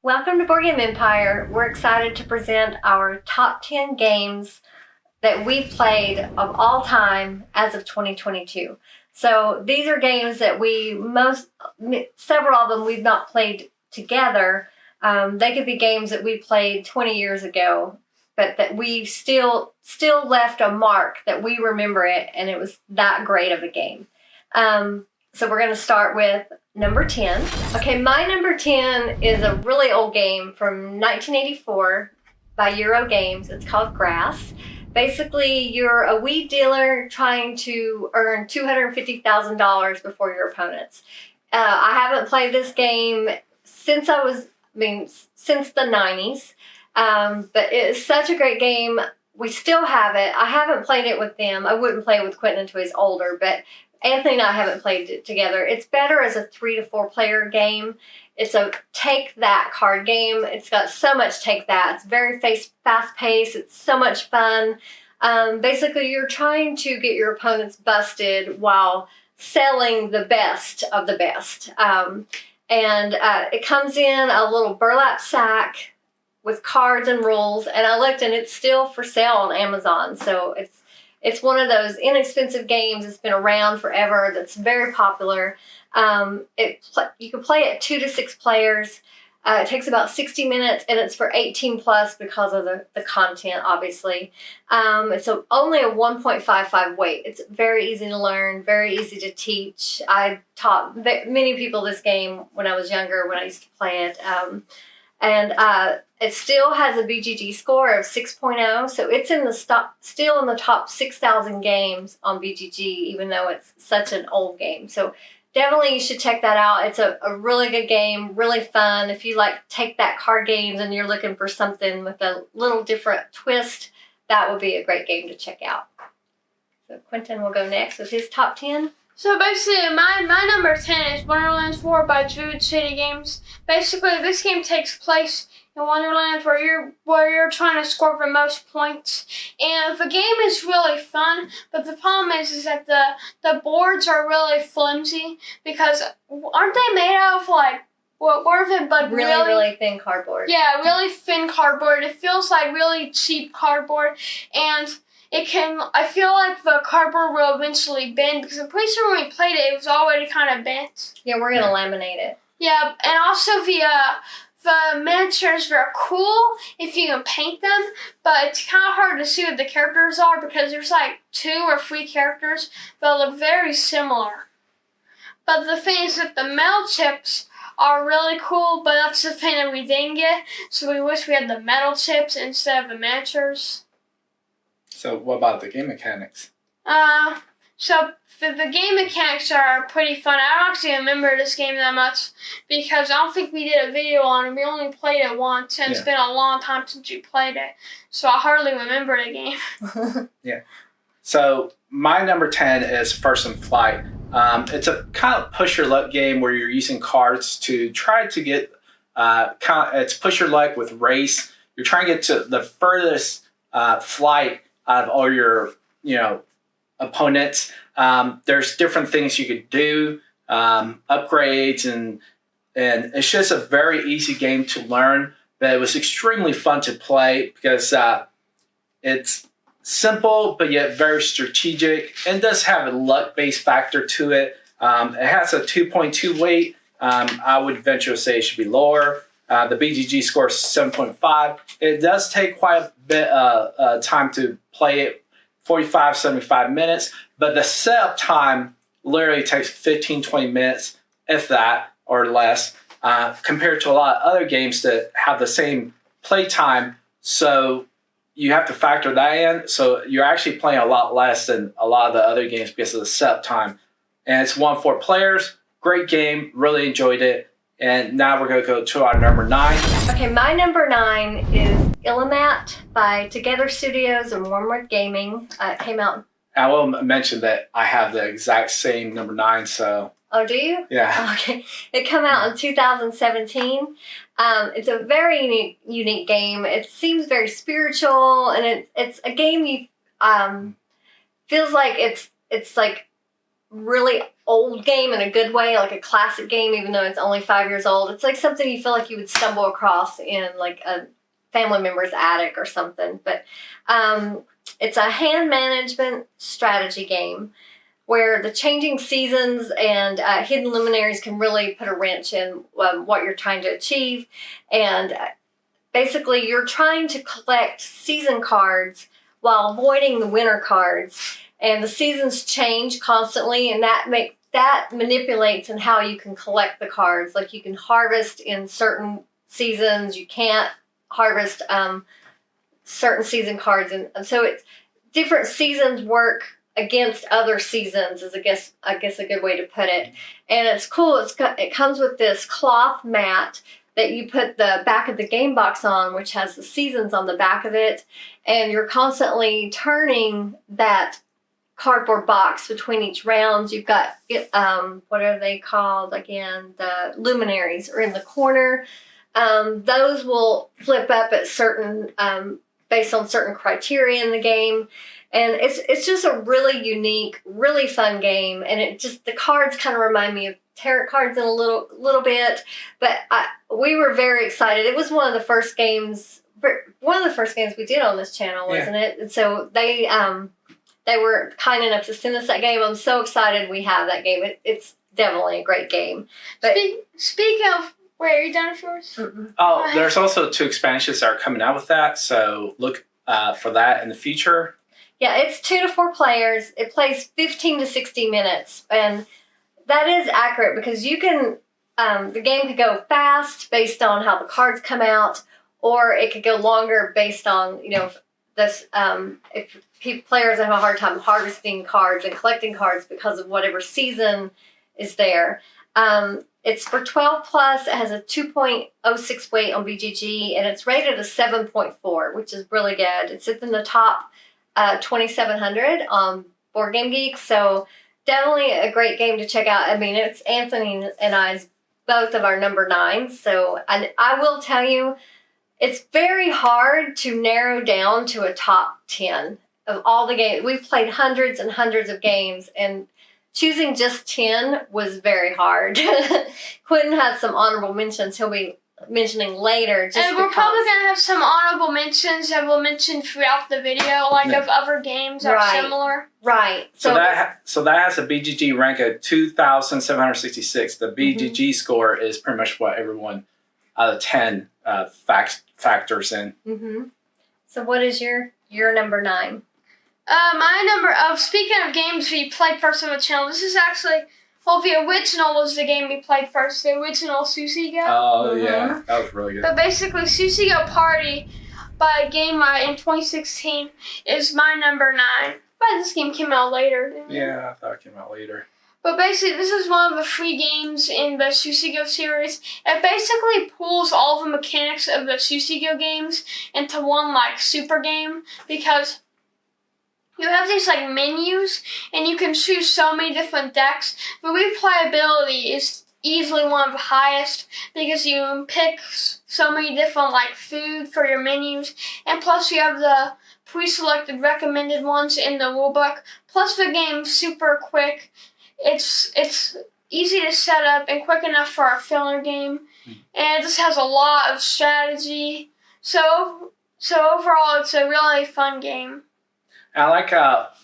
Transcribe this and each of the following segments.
Welcome to Board Game Empire. We're excited to present our top 10 games that we've played of all time as of 2022. So these are games that several of them we've not played together. They could be games that we played 20 years ago, but that we still left a mark that we remember it, and it was that great of a game. So we're going to start with number 10. Okay, my number 10 is a really old game from 1984 by Euro Games. It's called Grass. Basically, you're a weed dealer trying to earn $250,000 before your opponents. I haven't played this game since the 90s, but it's such a great game. We still have it. I haven't played it with them. I wouldn't play it with Quinton until he's older, but Anthony and I haven't played it together. It's better as a 3 to 4 player game. It's a take that card game. It's got so much take that. It's very fast paced. It's so much fun. Basically, you're trying to get your opponents busted while selling the best of the best. It comes in a little burlap sack with cards and rules. And I looked, and it's still for sale on Amazon. So it's one of those inexpensive games that's been around forever, that's very popular. You can play it 2 to 6 players. It takes about 60 minutes, and it's for 18 plus because of the content, obviously. It's only a 1.55 weight. It's very easy to learn, very easy to teach. I taught many people this game when I was younger, when I used to play it. It still has a BGG score of 6.0, so it's still in the top 6,000 games on BGG, even though it's such an old game. So definitely you should check that out. It's a really good game, really fun. If you like take that card games and you're looking for something with a little different twist, that would be a great game to check out. So Quinton will go next with his top 10. So basically, my number 10 is Wonderlands 4 by Druid City Games. Basically, this game takes place in Wonderland where you're trying to score the most points. And the game is really fun, but the problem is that the boards are really flimsy because aren't they made out of what were they, but really thin cardboard? Yeah, really thin cardboard. It feels like really cheap cardboard, and I feel like the cardboard will eventually bend because I'm pretty sure when we played it, it was already kind of bent. Yeah, we're going to laminate it. Yeah, and also the miniatures are cool if you can paint them, but it's kind of hard to see what the characters are because there's like 2 or 3 characters that look very similar. But the thing is that the metal chips are really cool, but that's the thing that we didn't get, so we wish we had the metal chips instead of the miniatures. So what about the game mechanics? So the game mechanics are pretty fun. I don't actually remember this game that much because I don't think we did a video on it. We only played it once, and It's been a long time since we played it. So I hardly remember the game. Yeah. So my number 10 is First in Flight. It's a kind of push your luck game where you're using cards to try to get it's push your luck with race. You're trying to get to the furthest flight out of all your opponents. There's different things you could do, upgrades, and it's just a very easy game to learn. But it was extremely fun to play because it's simple but yet very strategic, and does have a luck-based factor to it. It has a 2.2 weight. I would venture to say it should be lower. The BGG score is 7.5. It does take quite a bit of time to play it, 45, 75 minutes, but the setup time literally takes 15, 20 minutes, if that, or less, compared to a lot of other games that have the same play time. So you have to factor that in. So you're actually playing a lot less than a lot of the other games because of the setup time. And it's 1-4 players. Great game. Really enjoyed it. And now we're going to go to our number 9. Okay, my number 9 is Illimat by Together Studios and Wormwood Gaming. It came out. I will mention that I have the exact same number 9, so. Oh, do you? Yeah. Okay. It came out in 2017. It's a very unique game. It seems very spiritual, and it's a game you feels like it's like really old game in a good way, like a classic game, even though it's only 5 years old. It's like something you feel like you would stumble across in like a family member's attic or something. But it's a hand management strategy game where the changing seasons and hidden luminaries can really put a wrench in what you're trying to achieve. And basically, you're trying to collect season cards while avoiding the winter cards. And the seasons change constantly, and that manipulates in how you can collect the cards. Like you can harvest in certain seasons, you can't harvest certain season cards, and so it's different seasons work against other seasons is I guess a good way to put it. And it's cool. It comes with this cloth mat that you put the back of the game box on, which has the seasons on the back of it, and you're constantly turning that cardboard box between each rounds. You've got what are they called again? The luminaries are in the corner. Those will flip up at certain based on certain criteria in the game. And it's just a really unique, really fun game. And it just, the cards kind of remind me of tarot cards in a little bit. But we were very excited. It was one of the first games we did on this channel, wasn't it? And so they were kind enough to send us that game. I'm so excited we have that game. It's definitely a great game. But speak of, wait, are you done with yours? Mm-mm. Oh, there's also 2 expansions that are coming out with that. So look for that in the future. Yeah, it's 2 to 4 players. It plays 15 to 60 minutes. And that is accurate because you can, the game could go fast based on how the cards come out, or it could go longer based on, this, if players have a hard time harvesting cards and collecting cards because of whatever season is there. It's for 12 plus. It has a 2.06 weight on BGG, and it's rated a 7.4, which is really good. It sits in the top 2,700 on Board Game Geek, so definitely a great game to check out. I mean, it's Anthony and I's both of our number 9s, so I will tell you, it's very hard to narrow down to a top 10 of all the games. We've played hundreds and hundreds of games, and choosing just 10 was very hard. Quinton has some honorable mentions he'll be mentioning later. And we're probably going to have some honorable mentions that we'll mention throughout the video, of other games that are similar. Right. So that has a BGG rank of 2,766. The BGG score is pretty much what everyone out of 10 factors in. Mm-hmm. So what is your number 9? Speaking of games we played first on the channel, this is actually, the original was the game we played first, the original Sushi Go. Oh, yeah, that was really good. But basically, Sushi Go Party by Game Right in 2016 is my number 9. But this game came out later. Yeah, I thought it came out later. But basically, this is one of the free games in the Sushi Go series. It basically pulls all the mechanics of the Sushi Go games into one, super game, because you have these menus, and you can choose so many different decks. The replayability is easily one of the highest because you can pick so many different food for your menus, and plus you have the pre-selected recommended ones in the rulebook. Plus the game's super quick. It's easy to set up and quick enough for a filler game, and it just has a lot of strategy. So overall, it's a really fun game. I like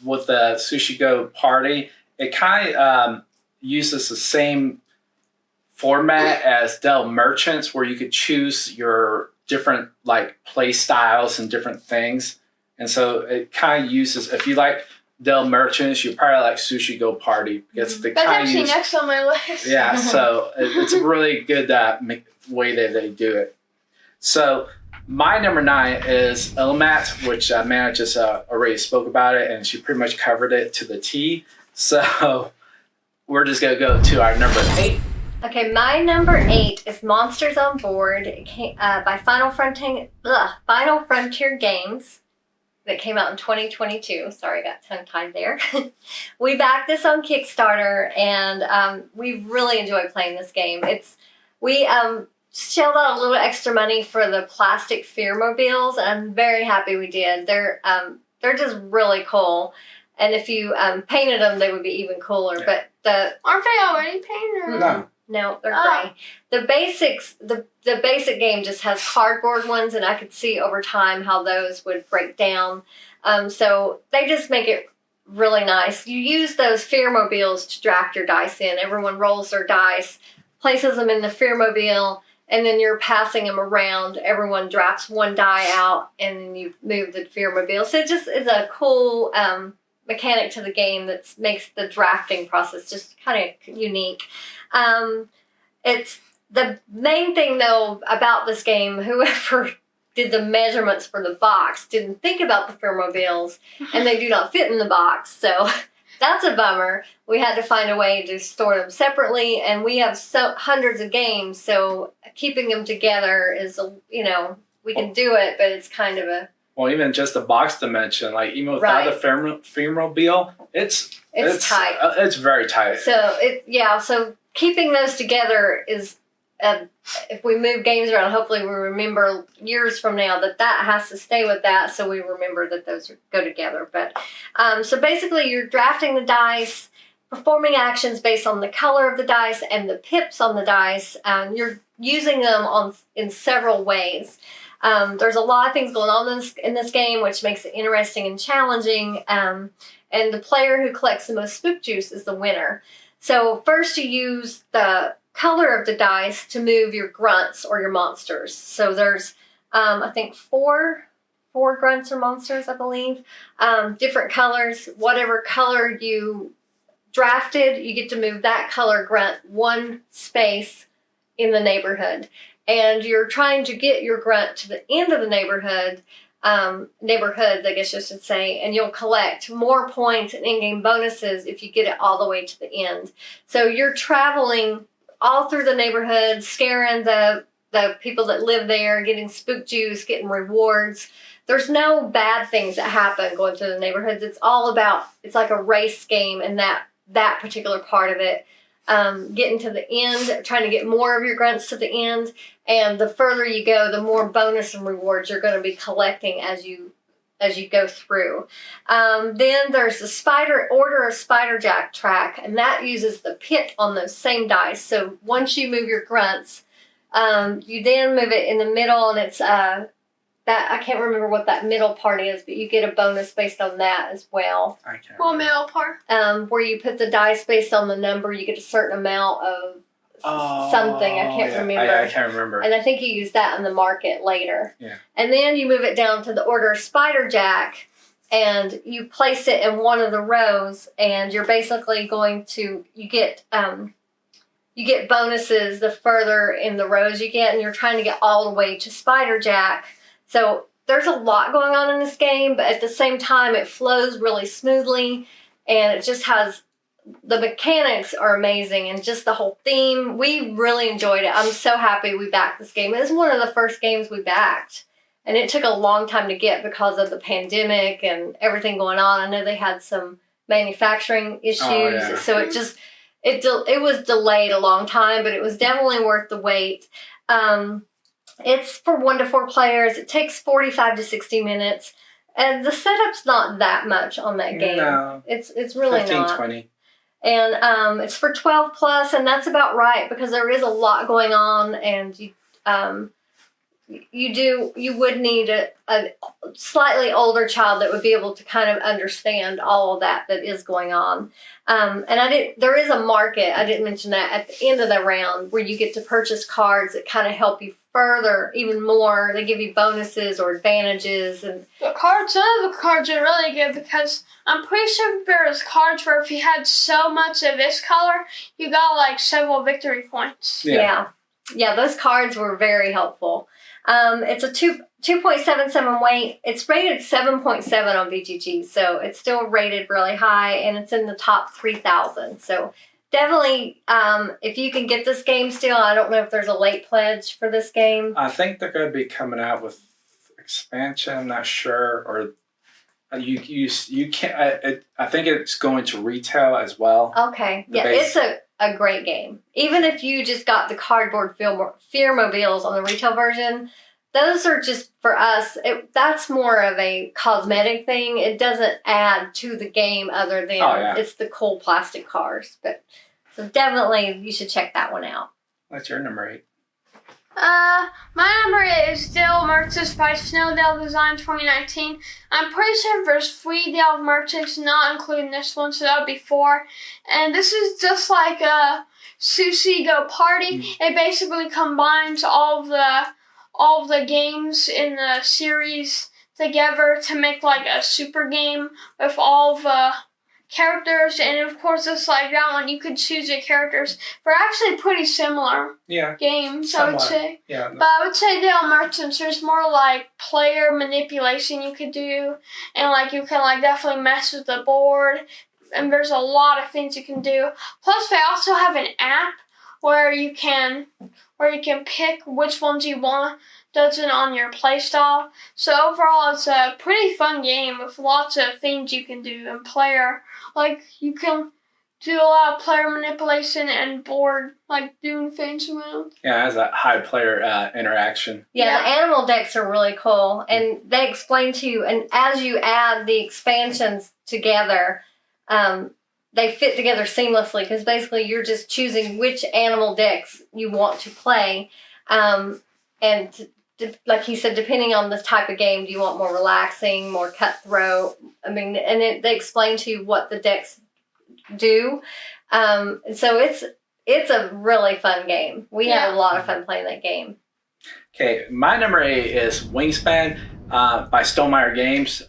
with the Sushi Go Party, it kind of uses the same format as Dell Merchants, where you could choose your different play styles and different things. And so it kind of uses, if you like Dell Merchants, you probably like Sushi Go Party because they That's kind of actually use. next on my list. Yeah, so it's a really good way that they do it. So my number 9 is Ilmat, which Mana just already spoke about it, and she pretty much covered it to the T. So we're just going to go to our number 8. Okay, my number 8 is Monsters on Board. It came, by Final Frontier Games. That came out in 2022. Sorry, I got tongue-tied there. We backed this on Kickstarter, and we really enjoyed playing this game. We shelled out a little extra money for the plastic Fearmobiles, and I'm very happy we did. They're just really cool. And if you painted them, they would be even cooler. Yeah. But Aren't they already painted? No. they're Oh. gray. The basics, the basic game just has cardboard ones, and I could see over time how those would break down. So they just make it really nice. You use those Fearmobiles to draft your dice in. Everyone rolls their dice, places them in the Fearmobile, and then you're passing them around. Everyone drafts one die out, and then you move the Fearmobile. So it just is a cool mechanic to the game that makes the drafting process just kind of unique. It's the main thing, though, about this game, whoever did the measurements for the box didn't think about the Fearmobiles, and they do not fit in the box. So that's a bummer. We had to find a way to store them separately, and we have hundreds of games, so keeping them together is, we can do it, but it's kind of a... Well, even just the box dimension, like even without the Fearmobile, it's tight. It's very tight. So keeping those together is... if we move games around, hopefully we remember years from now that has to stay with that, so we remember that those go together. But so basically, you're drafting the dice, performing actions based on the color of the dice and the pips on the dice. You're using them in several ways. There's a lot of things going on in this game, which makes it interesting and challenging. And the player who collects the most spook juice is the winner. So first, you use the color of the dice to move your grunts or your monsters. So there's, I think, four grunts or monsters, I believe. Different colors. Whatever color you drafted, you get to move that color grunt one space in the neighborhood. And you're trying to get your grunt to the end of the neighborhoods, I guess you should say, and you'll collect more points and in-game bonuses if you get it all the way to the end. So you're traveling all through the neighborhood, scaring the people that live there, getting spook juice, getting rewards. There's no bad things that happen going through the neighborhoods. It's all about, it's like a race game in that particular part of it. Getting to the end, trying to get more of your grunts to the end, and the further you go, the more bonus and rewards you're going to be collecting as you go through. Then there's the Order of Spiderjack track, and that uses the pit on those same dice. So once you move your grunts, you then move it in the middle, and it's that I can't remember what that middle part is, but you get a bonus based on that as well. I can't. Well, middle part. Where you put the dice based on the number, you get a certain amount of something. I can't remember. I can't remember. And I think you use that in the market later. Yeah. And then you move it down to the Order of Spiderjack, and you place it in one of the rows, and you're basically going to, you get bonuses the further in the rows you get, and you're trying to get all the way to Spiderjack. So there's a lot going on in this game, but at the same time, it flows really smoothly, and it just has, the mechanics are amazing, and just the whole theme. We really enjoyed it. I'm so happy we backed this game. It was one of the first games we backed, and it took a long time to get because of the pandemic and everything going on. I know they had some manufacturing issues, so it was delayed a long time, but it was definitely worth the wait. It's for 1 to 4 players. It takes 45 to 60 minutes. And the setup's not that much on that game. No. It's really 15, not. 20. And it's for 12 plus, and that's about right because there is a lot going on, and you would need a slightly older child that would be able to kind of understand all of that is going on. And there is a market, I didn't mention that, at the end of the round where you get to purchase cards that kind of help you further even more. They give you bonuses or advantages. And some of the cards are really good because I'm pretty sure there's cards where if you had so much of this color, you got like several victory points. Yeah, those cards were very helpful. It's a 2.77 weight. It's rated 7.7 on BGG, so it's still rated really high, and it's in the top 3,000. So definitely, if you can get this game still, I don't know if there's a late pledge for this game. I think they're going to be coming out with expansion. I'm not sure, or you can't. I think it's going to retail as well. Okay, it's a great game. Even if you just got the cardboard Fearmobiles on the retail version, those are just for us. That's more of a cosmetic thing. It doesn't add to the game other than it's the cool plastic cars. But so definitely you should check that one out. What's your number 8? My number 8 is Dale Merchants by Snowdale Design 2019. I'm pretty sure there's 3 Dale Merchants, not including this one, so that would be 4. And this is just like a Sushi Go Party. It basically combines all of the games in the series together to make like a super game with all the characters, and of course just like that one you could choose your characters. They're actually pretty similar games, somewhat. I would say. Yeah. But I would say Dale Merchants, there's more like player manipulation you could do, and like you can like definitely mess with the board, and there's a lot of things you can do. Plus they also have an app where you can pick which ones you want, does it on your playstyle. So overall it's a pretty fun game with lots of things you can do and player. Like, you can do a lot of player manipulation and board, like, doing things around. Yeah, it has a high player interaction. Yeah, the animal decks are really cool. And they explain to you, and as you add the expansions together, they fit together seamlessly because basically you're just choosing which animal decks you want to play. Like he said, depending on the type of game, do you want more relaxing, more cutthroat? I mean, and they explain to you what the decks do. So it's a really fun game. We had a lot of fun playing that game. Okay, my number 8 is Wingspan by Stonemaier Games.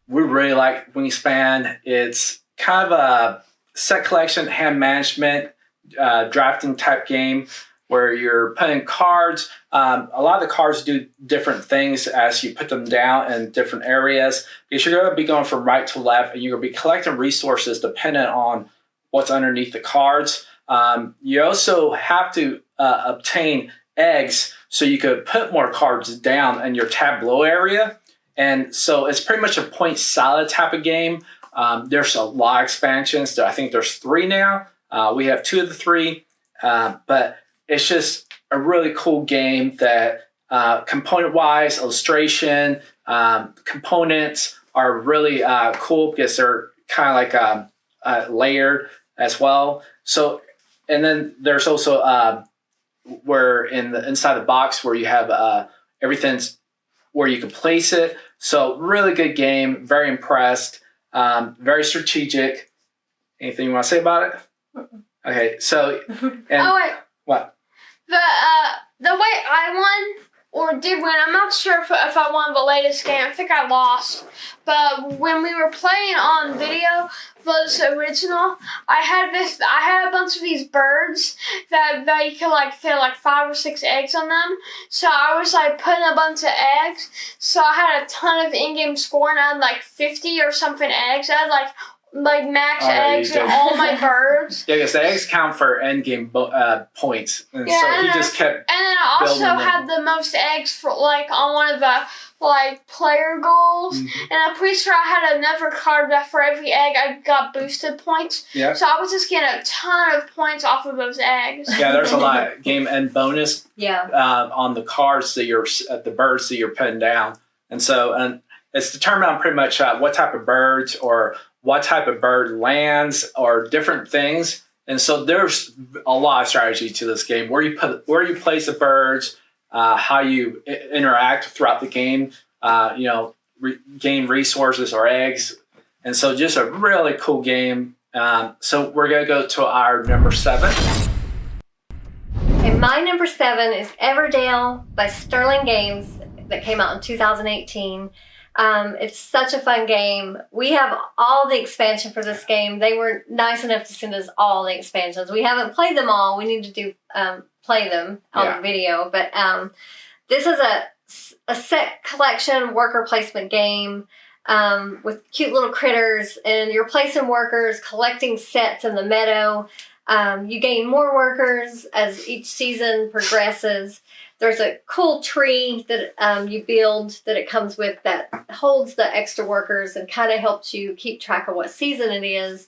We really like Wingspan. It's kind of a set collection, hand management, drafting type game, where you're putting cards. A lot of the cards do different things as you put them down in different areas. Because you're going to be going from right to left, and you're going to be collecting resources dependent on what's underneath the cards. You also have to obtain eggs so you could put more cards down in your tableau area. And so it's pretty much a point salad type of game. There's a lot of expansions. I think there's 3 now. We have 2 of the 3. But it's just a really cool game that component-wise, illustration, components are really cool because they're kind of like layered as well. So, and then there's also where inside the box where you have everything's where you can place it. So really good game. Very impressed. Very strategic. Anything you want to say about it? Okay, so wait. What? The way I won or did win, I'm not sure if I won the latest game. I think I lost. But when we were playing on video, was original, I had a bunch of these birds that you could like fit like 5 or 6 eggs on them. So I was like putting a bunch of eggs. So I had a ton of in-game score, and I had like 50 or something eggs. I had like max eggs and all my birds. Yeah, because the eggs count for end game points, and so he just kept. And then I also had the most eggs for like on one of the like player goals, and I'm pretty sure I had another card that for every egg I got boosted points. Yeah. So I was just getting a ton of points off of those eggs. Yeah, there's a lot of game end bonus. Yeah. On the cards that the birds that you're putting down, and it's determined on pretty much what type of birds or what type of bird lands or different things. And so there's a lot of strategy to this game, where you place the birds, how you interact throughout the game, gain resources or eggs. And so just a really cool game. So we're going to go to our number 7. And my number 7 is Everdale by Sterling Games that came out in 2018. It's such a fun game. We have all the expansion for this game. They were nice enough to send us all the expansions. We haven't played them all. We need to play them on video. But this is a set collection worker placement game with cute little critters, and you're placing workers, collecting sets in the meadow. You gain more workers as each season progresses. There's a cool tree that you build that it comes with that holds the extra workers and kind of helps you keep track of what season it is.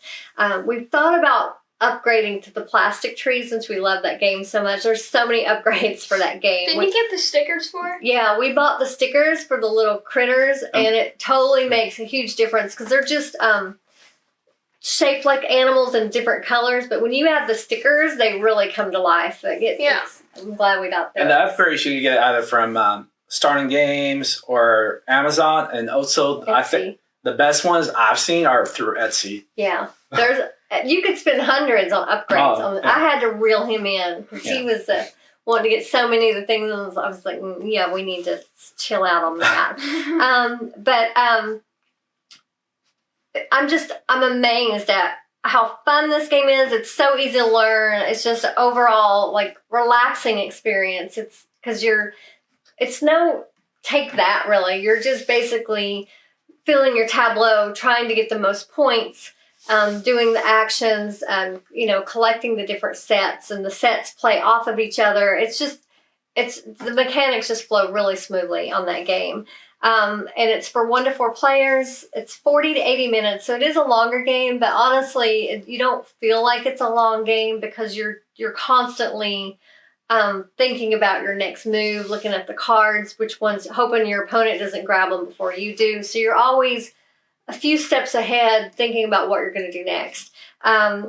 We've thought about upgrading to the plastic tree since we love that game so much. There's so many upgrades for that game. Did you get the stickers for it? Yeah, we bought the stickers for the little critters, and it totally makes a huge difference because they're just shaped like animals in different colors. But when you add the stickers, they really come to life. I'm glad we got those. And the upgrades you can get either from Starting Games or Amazon, and also Etsy. I think the best ones I've seen are through Etsy. Yeah, you could spend hundreds on upgrades. I had to reel him in because he was wanting to get so many of the things. And I was like, yeah, we need to chill out on that. I'm amazed at how fun this game is. It's so easy to learn. It's just an overall like relaxing experience. It's because it's no take that really. You're just basically filling your tableau, trying to get the most points, doing the actions, collecting the different sets, and the sets play off of each other. The mechanics just flow really smoothly on that game. And it's for 1 to 4 players. It's 40 to 80 minutes, so it is a longer game, but honestly, you don't feel like it's a long game because you're constantly thinking about your next move, looking at the cards, which ones, hoping your opponent doesn't grab them before you do. So you're always a few steps ahead thinking about what you're going to do next.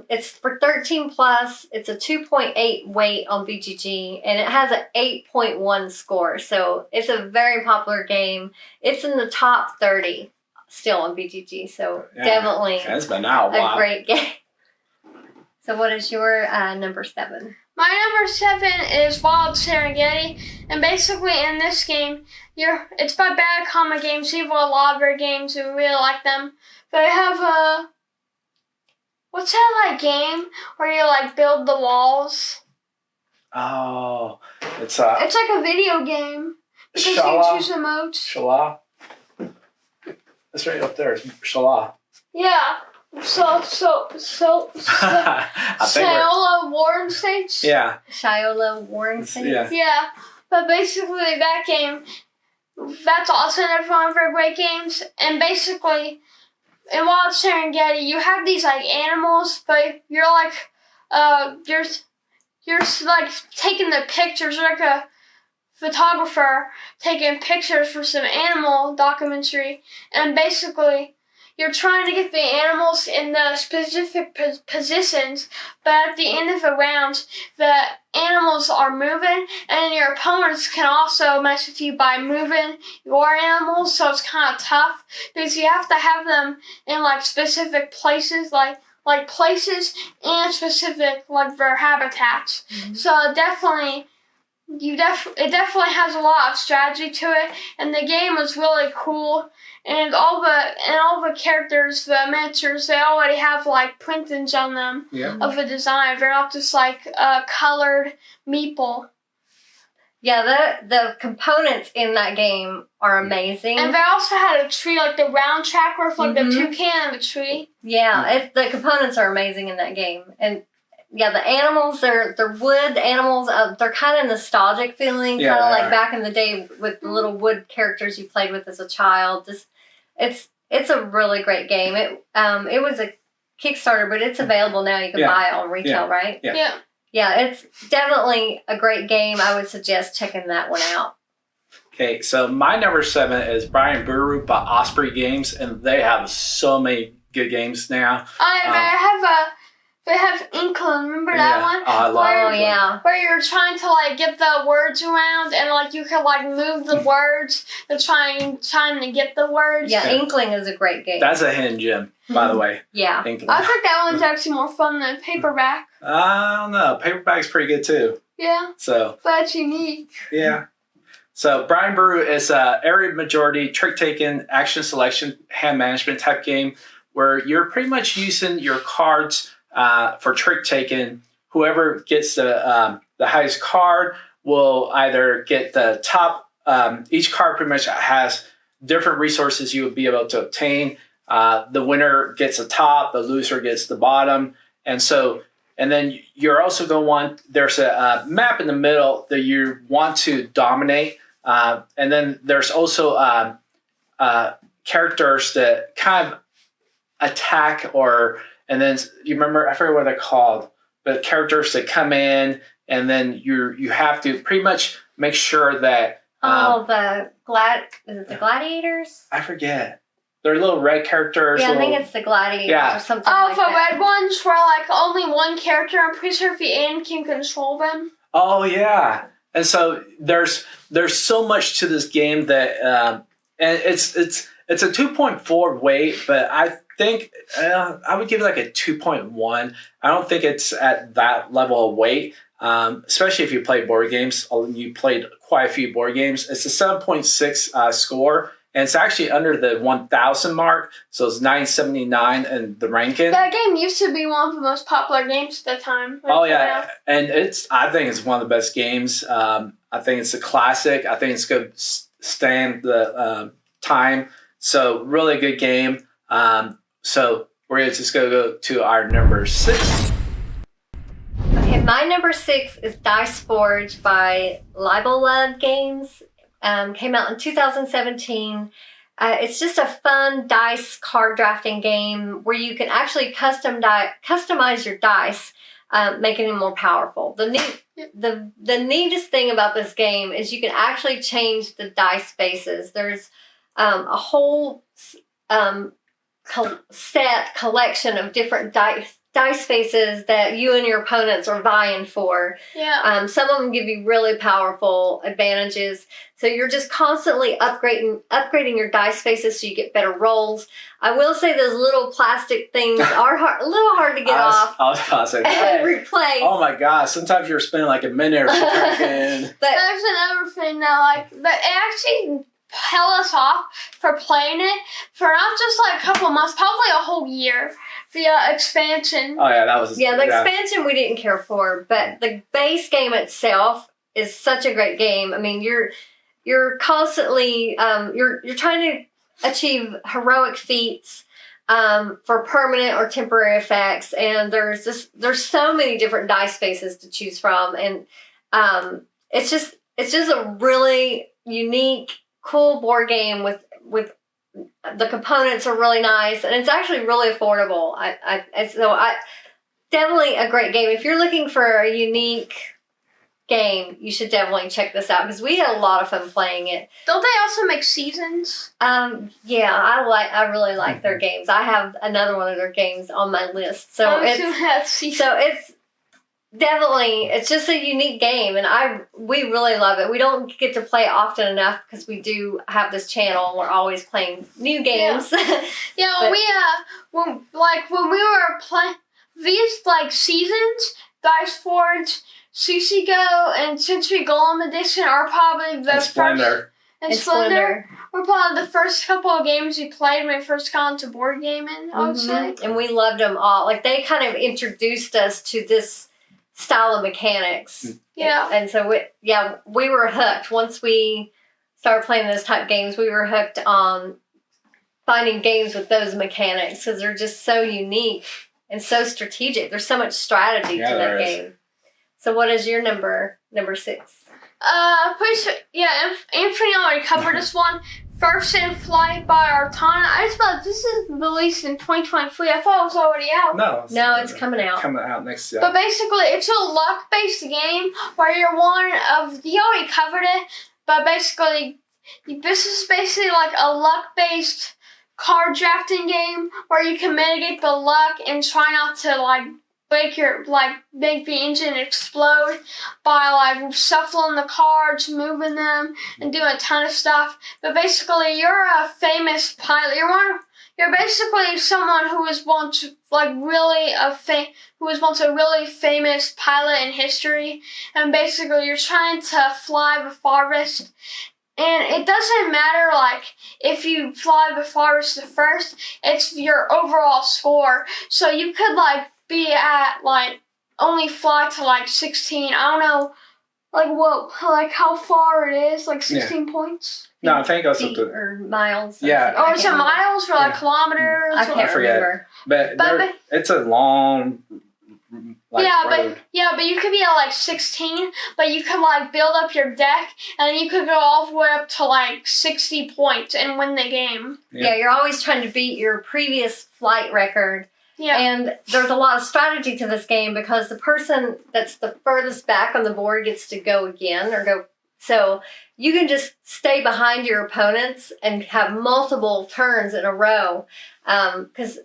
It's for 13 plus. It's a 2.8 weight on BGG, and it has an 8.1 score. So it's a very popular game. It's in the top 30 still on BGG. So definitely it's been out a while. A great game. So what is your number 7? My number 7 is Wild Serengeti, and basically in this game, it's by Bad Comic Games. They have a lot of their games, and we really like them. But I have what's that game where you build the walls? Oh, it's like a video game because you can choose emotes. Shala. It's right up there. It's Shala. Yeah. Shiola Warring States? Yeah. Shiola Warring States? Yeah. But basically that game, that's also another one of our great games. And basically, in Wild Serengeti, you have these animals, but you're you're taking the pictures, like a photographer taking pictures for some animal documentary, and basically you're trying to get the animals in the specific positions, but at the end of the round, the animals are moving, and your opponents can also mess with you by moving your animals, so it's kind of tough, because you have to have them in specific places, like places and specific their habitats. Mm-hmm. So it definitely has a lot of strategy to it, and the game was really cool. And all the characters, the miniatures, they already have printings on them of the design. They're not just colored meeple. Yeah, the components in that game are amazing. And they also had a tree, the round track with the toucan and the tree. Yeah, the components are amazing in that game. And yeah, the animals, they're wood animals. They're kind of nostalgic feeling, kind of like back in the day with the little wood characters you played with as a child. It's a really great game. It was a Kickstarter, but it's available now. You can buy it on retail, right? Yeah. Yeah, it's definitely a great game. I would suggest checking that one out. Okay, so my number 7 is Brian Brew by Osprey Games, and they have so many good games now. They have Inkling, remember that one? I love it. Where you're trying to get the words around, and you can move the words to trying to get the words. Yeah, Inkling is a great game. That's a hidden gem, by the way. Yeah. Inkling. I think that one's actually more fun than paperback. I don't know. Paperback's pretty good too. Yeah. So. But it's unique. Yeah. So Brian Brew is a area majority, trick-taking, action selection, hand management type game where you're pretty much using your cards for trick taking. Whoever gets the highest card will either get the top. Each card pretty much has different resources you would be able to obtain. The winner gets the top, the loser gets the bottom, and then you're also going to want. There's a map in the middle that you want to dominate, and then there's also characters that kind of attack or and then you remember, I forget what they're called, but characters that come in, and then you have to pretty much make sure that is it the gladiators? I forget. They're little red characters. Yeah, I think it's the gladiators or something Oh, like the that. red ones where like only one character, I'm pretty sure if you aim can control them. Oh yeah, and so there's so much to this game that and it's a 2.4 weight, but I think I would give it like a 2.1. I don't think it's at that level of weight, especially if you play board games. You played quite a few board games. It's a 7.6 score. And it's actually under the 1,000 mark, so it's 979 in the ranking. That game used to be one of the most popular games at the time. Oh yeah, and I think it's one of the best games. I think it's a classic. I think it's going to stand the time. So really good game. So we're going to just go to our number 6. Okay, my number 6 is Dice Forge by Libelud Games. Came out in 2017. It's just a fun dice card drafting game where you can actually customize your dice, making them more powerful. The neatest thing about this game is you can actually change the dice faces. There's a whole collection of different dice faces that you and your opponents are vying for. Yeah. Some of them give you really powerful advantages. So you're just constantly upgrading your dice faces so you get better rolls. I will say those little plastic things are a little hard to get off. I was about to say, and replace. Oh my gosh, sometimes you're spending like a minute or two. But there's another thing that that it actually held us off for playing it for not just like a couple months, probably a whole year. The expansion. Oh yeah, that was the expansion we didn't care for, but the base game itself is such a great game. I mean, you're constantly you're trying to achieve heroic feats for permanent or temporary effects, and there's so many different dice faces to choose from, and it's just a really unique, cool board game with the components are really nice, and it's actually really affordable. I definitely a great game. If you're looking for a unique game, you should definitely check this out because we had a lot of fun playing it. Don't they also make seasons? Yeah, I really like their games. I have another one of their games on my list. So it's definitely, it's just a unique game, and we really love it. We don't get to play it often enough because we do have this channel. We're always playing new games. Yeah, when we were playing these seasons, Dice Forge, CC Go, and Century Golem Edition are probably the Splendor. And Splendor were probably the first couple of games we played when we first got into board gaming, I would say. And we loved them all. They kind of introduced us to this style of mechanics. Yeah. And so we were hooked. Once we started playing those type games, we were hooked on finding games with those mechanics because they're just so unique and so strategic. There's so much strategy to that game. So what is your number 6? Pretty sure, Anthony already covered this one. First in Flight by Artana. I just thought this is released in 2023. I thought it was already out. No, it's coming out. Coming out next year. But basically, it's a luck-based game where you're one of... You already covered it, but basically, this is basically like a luck-based card drafting game where you can mitigate the luck and try not to make the engine explode by shuffling the cards, moving them, and doing a ton of stuff. But basically, you're a famous pilot. You're basically someone who was once a really famous pilot in history, and basically you're trying to fly the farthest. And it doesn't matter, if you fly the farthest the first, it's your overall score. So you could, be at, only fly to, 16. I don't know, how far it is, 16 points? No, I think also feet or miles. Yeah. Oh, is it miles or, kilometers? I can't remember. But it's a long... But you could be at 16, but you could build up your deck, and then you could go all the way up to 60 points and win the game. Yeah, you're always trying to beat your previous flight record, Yeah. And there's a lot of strategy to this game because the person that's the furthest back on the board gets to go again so you can just stay behind your opponents and have multiple turns in a row. Because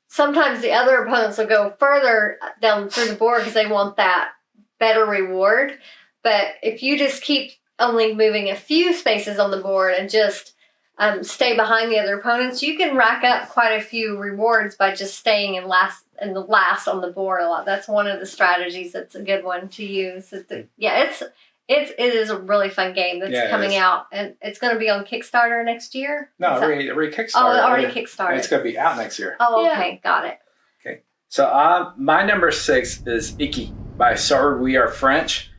sometimes the other opponents will go further down through the board because they want that better reward. But if you just keep only moving a few spaces on the board and just stay behind the other opponents, you can rack up quite a few rewards by just staying in the last on the board a lot. That's one of the strategies. That's a good one to use. It is a really fun game that's coming out, and it's going to be on Kickstarter next year. No, already Kickstarter. Oh, already Kickstarter. It's going to be out next year. Oh, okay, got it. Okay, so my number 6 is Icky by Sorry We Are French.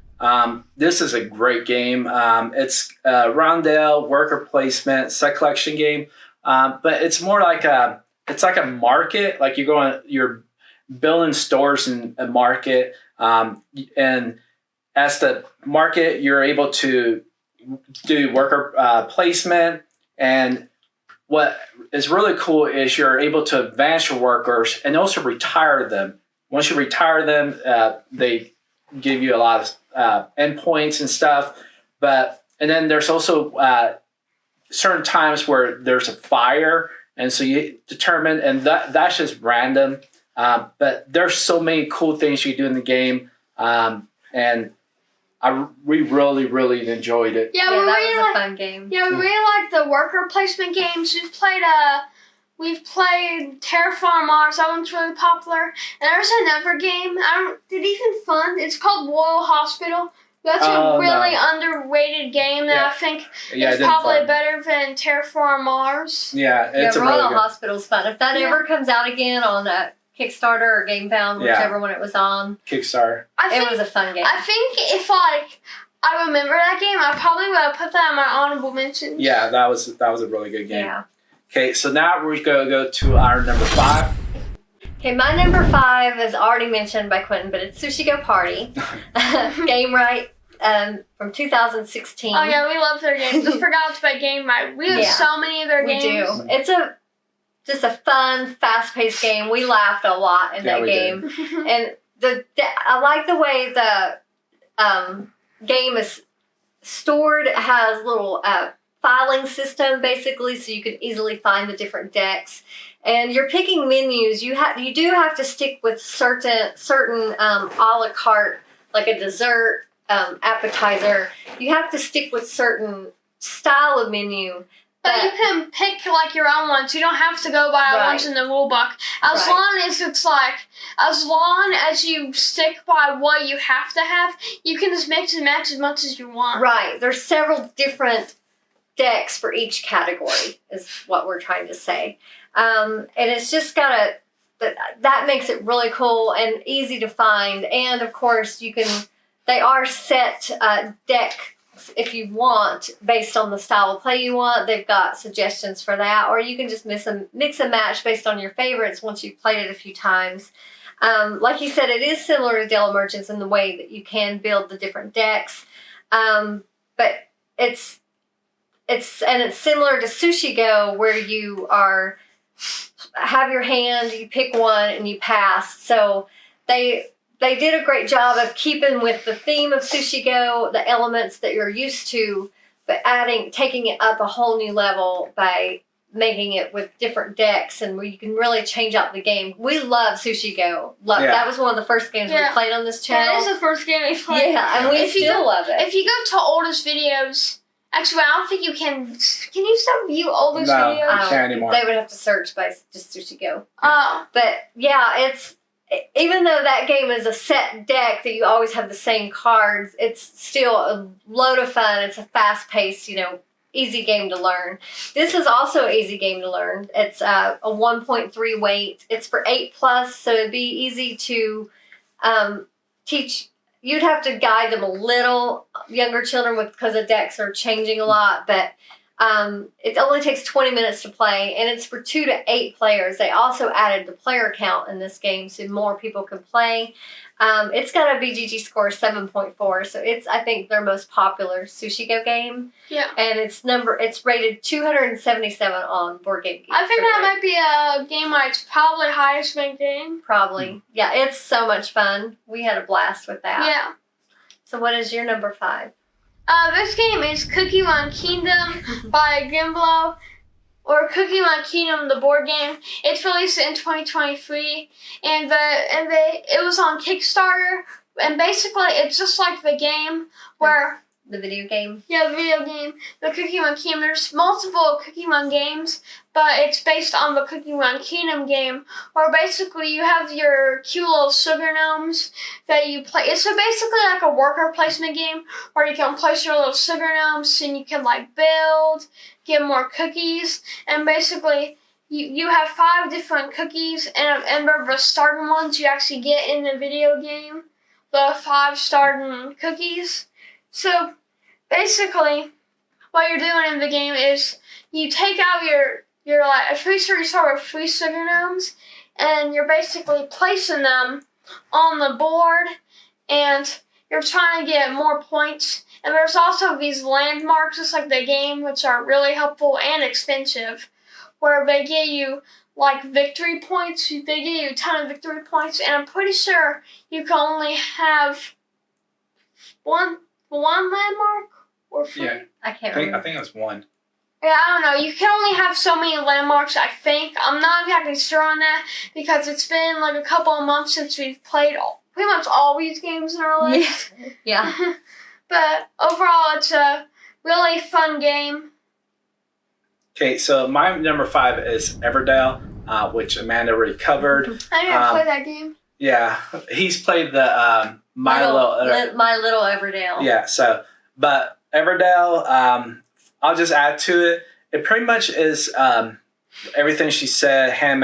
This is a great game. It's a rondel, worker placement, set collection game, but it's more like a market. Like you're building stores in a market, and as the market, you're able to do worker placement. And what is really cool is you're able to advance your workers and also retire them. Once you retire them, they give you a lot of endpoints and stuff. And then there's also certain times where there's a fire, and so you determine, and that's just random. But there's so many cool things you do in the game, and we really, really enjoyed it. Yeah, that was a fun game. Yeah, we really like the worker placement games. We've played Terraform Mars. That one's really popular. And there's another game. Did even fun. It's called Royal Hospital. That's a really underrated game that I think is probably better than Terraform Mars. Yeah, it's Royal really good. Hospital's fun. If that ever comes out again on Kickstarter or GameFound, whichever one it was on. Kickstarter. It was a fun game. I think if I remember that game, I probably would have put that in my honorable mentions. Yeah, that was a really good game. Yeah. Okay, so now we're going to go to our number 5. Okay, my number 5 is already mentioned by Quinton, but it's Sushi Go Party. Game Right from 2016. Oh yeah, we love their games. I forgot to play Game Right. We have so many of their games. We do. It's just a fun, fast-paced game. We laughed a lot in that game. And I like the way the game is stored. It has little filing system, basically, so you can easily find the different decks. And you're picking menus. You do have to stick with certain a la carte, like a dessert, appetizer. You have to stick with certain style of menu. But you can pick like your own ones. You don't have to go by ones in the rule book. As long as you stick by what you have to have, you can just mix and match as much as you want. Right. There's several different decks for each category, is what we're trying to say. And it's just that makes it really cool and easy to find. And of course, they are set deck if you want, based on the style of play you want. They've got suggestions for that, or you can just mix and match based on your favorites once you've played it a few times. Like you said, it is similar to Dell Emergence in the way that you can build the different decks, but it's similar to Sushi Go, where you have your hand, you pick one, and you pass. So they did a great job of keeping with the theme of Sushi Go, the elements that you're used to, but taking it up a whole new level by making it with different decks, and where you can really change up the game. We love Sushi Go. That was one of the first games we played on this channel. That is the first game we played. Yeah, and we still love it. If you go to oldest videos, actually, I don't think you can. Can you still view oldest videos? No, can't anymore. They would have to search by just Sushi Go. Oh. But yeah, even though that game is a set deck that you always have the same cards, it's still a load of fun. It's a fast-paced, easy game to learn. This is also an easy game to learn. It's a 1.3 weight. It's for 8+, so it'd be easy to teach. You'd have to guide them a little, younger children, because the decks are changing a lot, but it only takes 20 minutes to play, and it's for 2 to 8 players. They also added the player count in this game so more people can play. It's got a BGG score of 7.4, so it's, I think, their most popular Sushi Go game. Yeah. And it's rated 277 on Board Game Geek. I think that might be a game where it's probably highest ranked game. Probably. Yeah, it's so much fun. We had a blast with that. Yeah. So what is your number 5? This game is Cookie Run Kingdom by Gimblo, or Cookie Run Kingdom, the board game. It's released in 2023, and it was on Kickstarter. And basically, it's just like the game where The video game? the video game, the Cookie Run Kingdom. There's multiple Cookie Run games, but it's based on the Cookie Run Kingdom game, where basically you have your cute little sugar gnomes that you play. It's basically like a worker placement game where you can place your little sugar gnomes and you can like build, get more cookies, and basically you have 5 different cookies, and the starting ones you actually get in the video game, the 5 starting cookies. So basically, what you're doing in the game is you take out your like, I'm pretty sure you start with 3 sugar gnomes, and you're basically placing them on the board, and you're trying to get more points. And there's also these landmarks, just like the game, which are really helpful and expensive, where they give you like victory points. They give you a ton of victory points, and I'm pretty sure you can only have one landmark or 3. Yeah. I can't remember. I think it was 1. Yeah, I don't know. You can only have so many landmarks, I think. I'm not exactly sure on that because it's been like a couple of months since we've played pretty much all these games in our list. Yeah. But overall, it's a really fun game. Okay, so my number 5 is Everdale, which Amanda already covered. I didn't play that game. Yeah, he's played the My Little Everdale. Yeah, so, but Everdale, I'll just add to it. It pretty much is everything she said: hand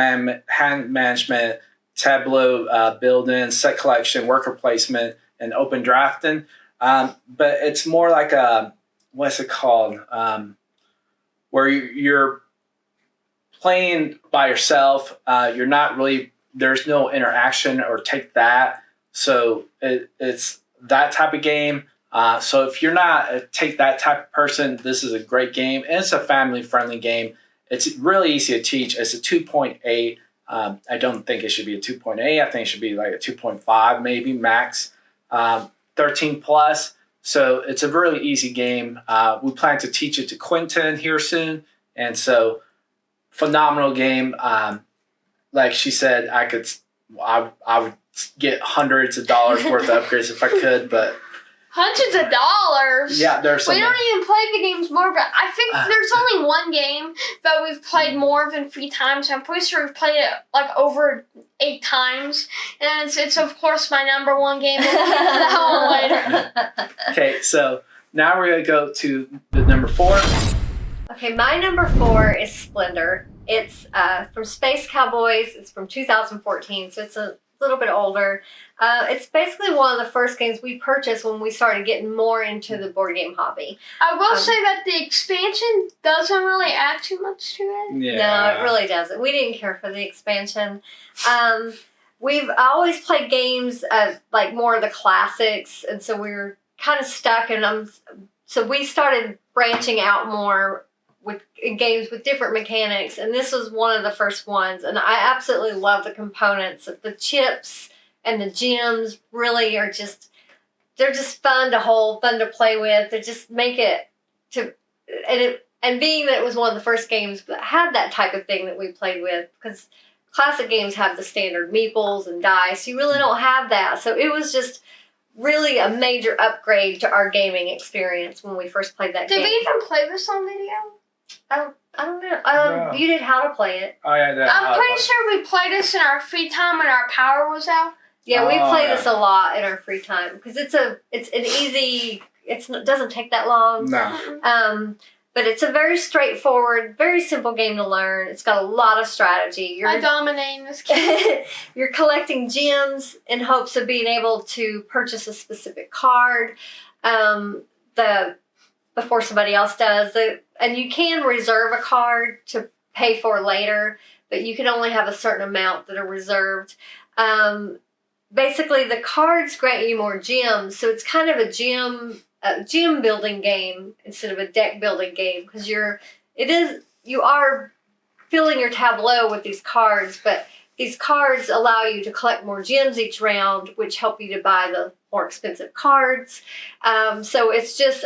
management, tableau building, set collection, worker placement, and open drafting. But it's more like a, what's it called? Where you're playing by yourself. You're not really, there's no interaction or take that. So it's that type of game. So if you're not a take that type of person, this is a great game. And it's a family-friendly game. It's really easy to teach. It's a 2.8. I don't think it should be a 2.8. I think it should be like a 2.5 maybe max. 13 plus. So it's a really easy game. We plan to teach it to Quinton here soon. And so phenomenal game. Like she said, I would get hundreds of dollars worth of upgrades if I could, but Hundreds of dollars. yeah, there's some. We don't even play the games more, but I think there's only one game that we've played more than 3 times. I'm pretty sure we've played it like over 8 times, and it's of course my number 1 game. We'll get to that one later. Okay, so now we're gonna go to the number 4. Okay, my number 4 is Splendor. It's from Space Cowboys. It's from 2014, so it's a little bit older. It's basically one of the first games we purchased when we started getting more into the board game hobby. I will say that the expansion doesn't really add too much to it. Yeah. No, it really doesn't. We didn't care for the expansion. We've always played games like more of the classics, and so we were kind of stuck. And so we started branching out more with games with different mechanics, and this was one of the first ones. And I absolutely love the components. The chips and the gems really are they're just fun to hold, fun to play with. They just make it and being that it was one of the first games that had that type of thing that we played with, because classic games have the standard meeples and dice. You really don't have that. So it was just really a major upgrade to our gaming experience when we first played that game. Did we even play this on video? I don't know. No. You did how to play it. Oh yeah, I'm pretty sure we played this in our free time when our power was out. Yeah, we play yeah. this a lot in our free time because it's an easy. It doesn't take that long. No. But it's a very straightforward, very simple game to learn. It's got a lot of strategy. I dominate this game. You're collecting gems in hopes of being able to purchase a specific card before somebody else does. And you can reserve a card to pay for later, but you can only have a certain amount that are reserved. basically the cards grant you more gems, so it's kind of a gem building game instead of a deck building game, because you are filling your tableau with these cards, but these cards allow you to collect more gems each round, which help you to buy the more expensive cards. So it's just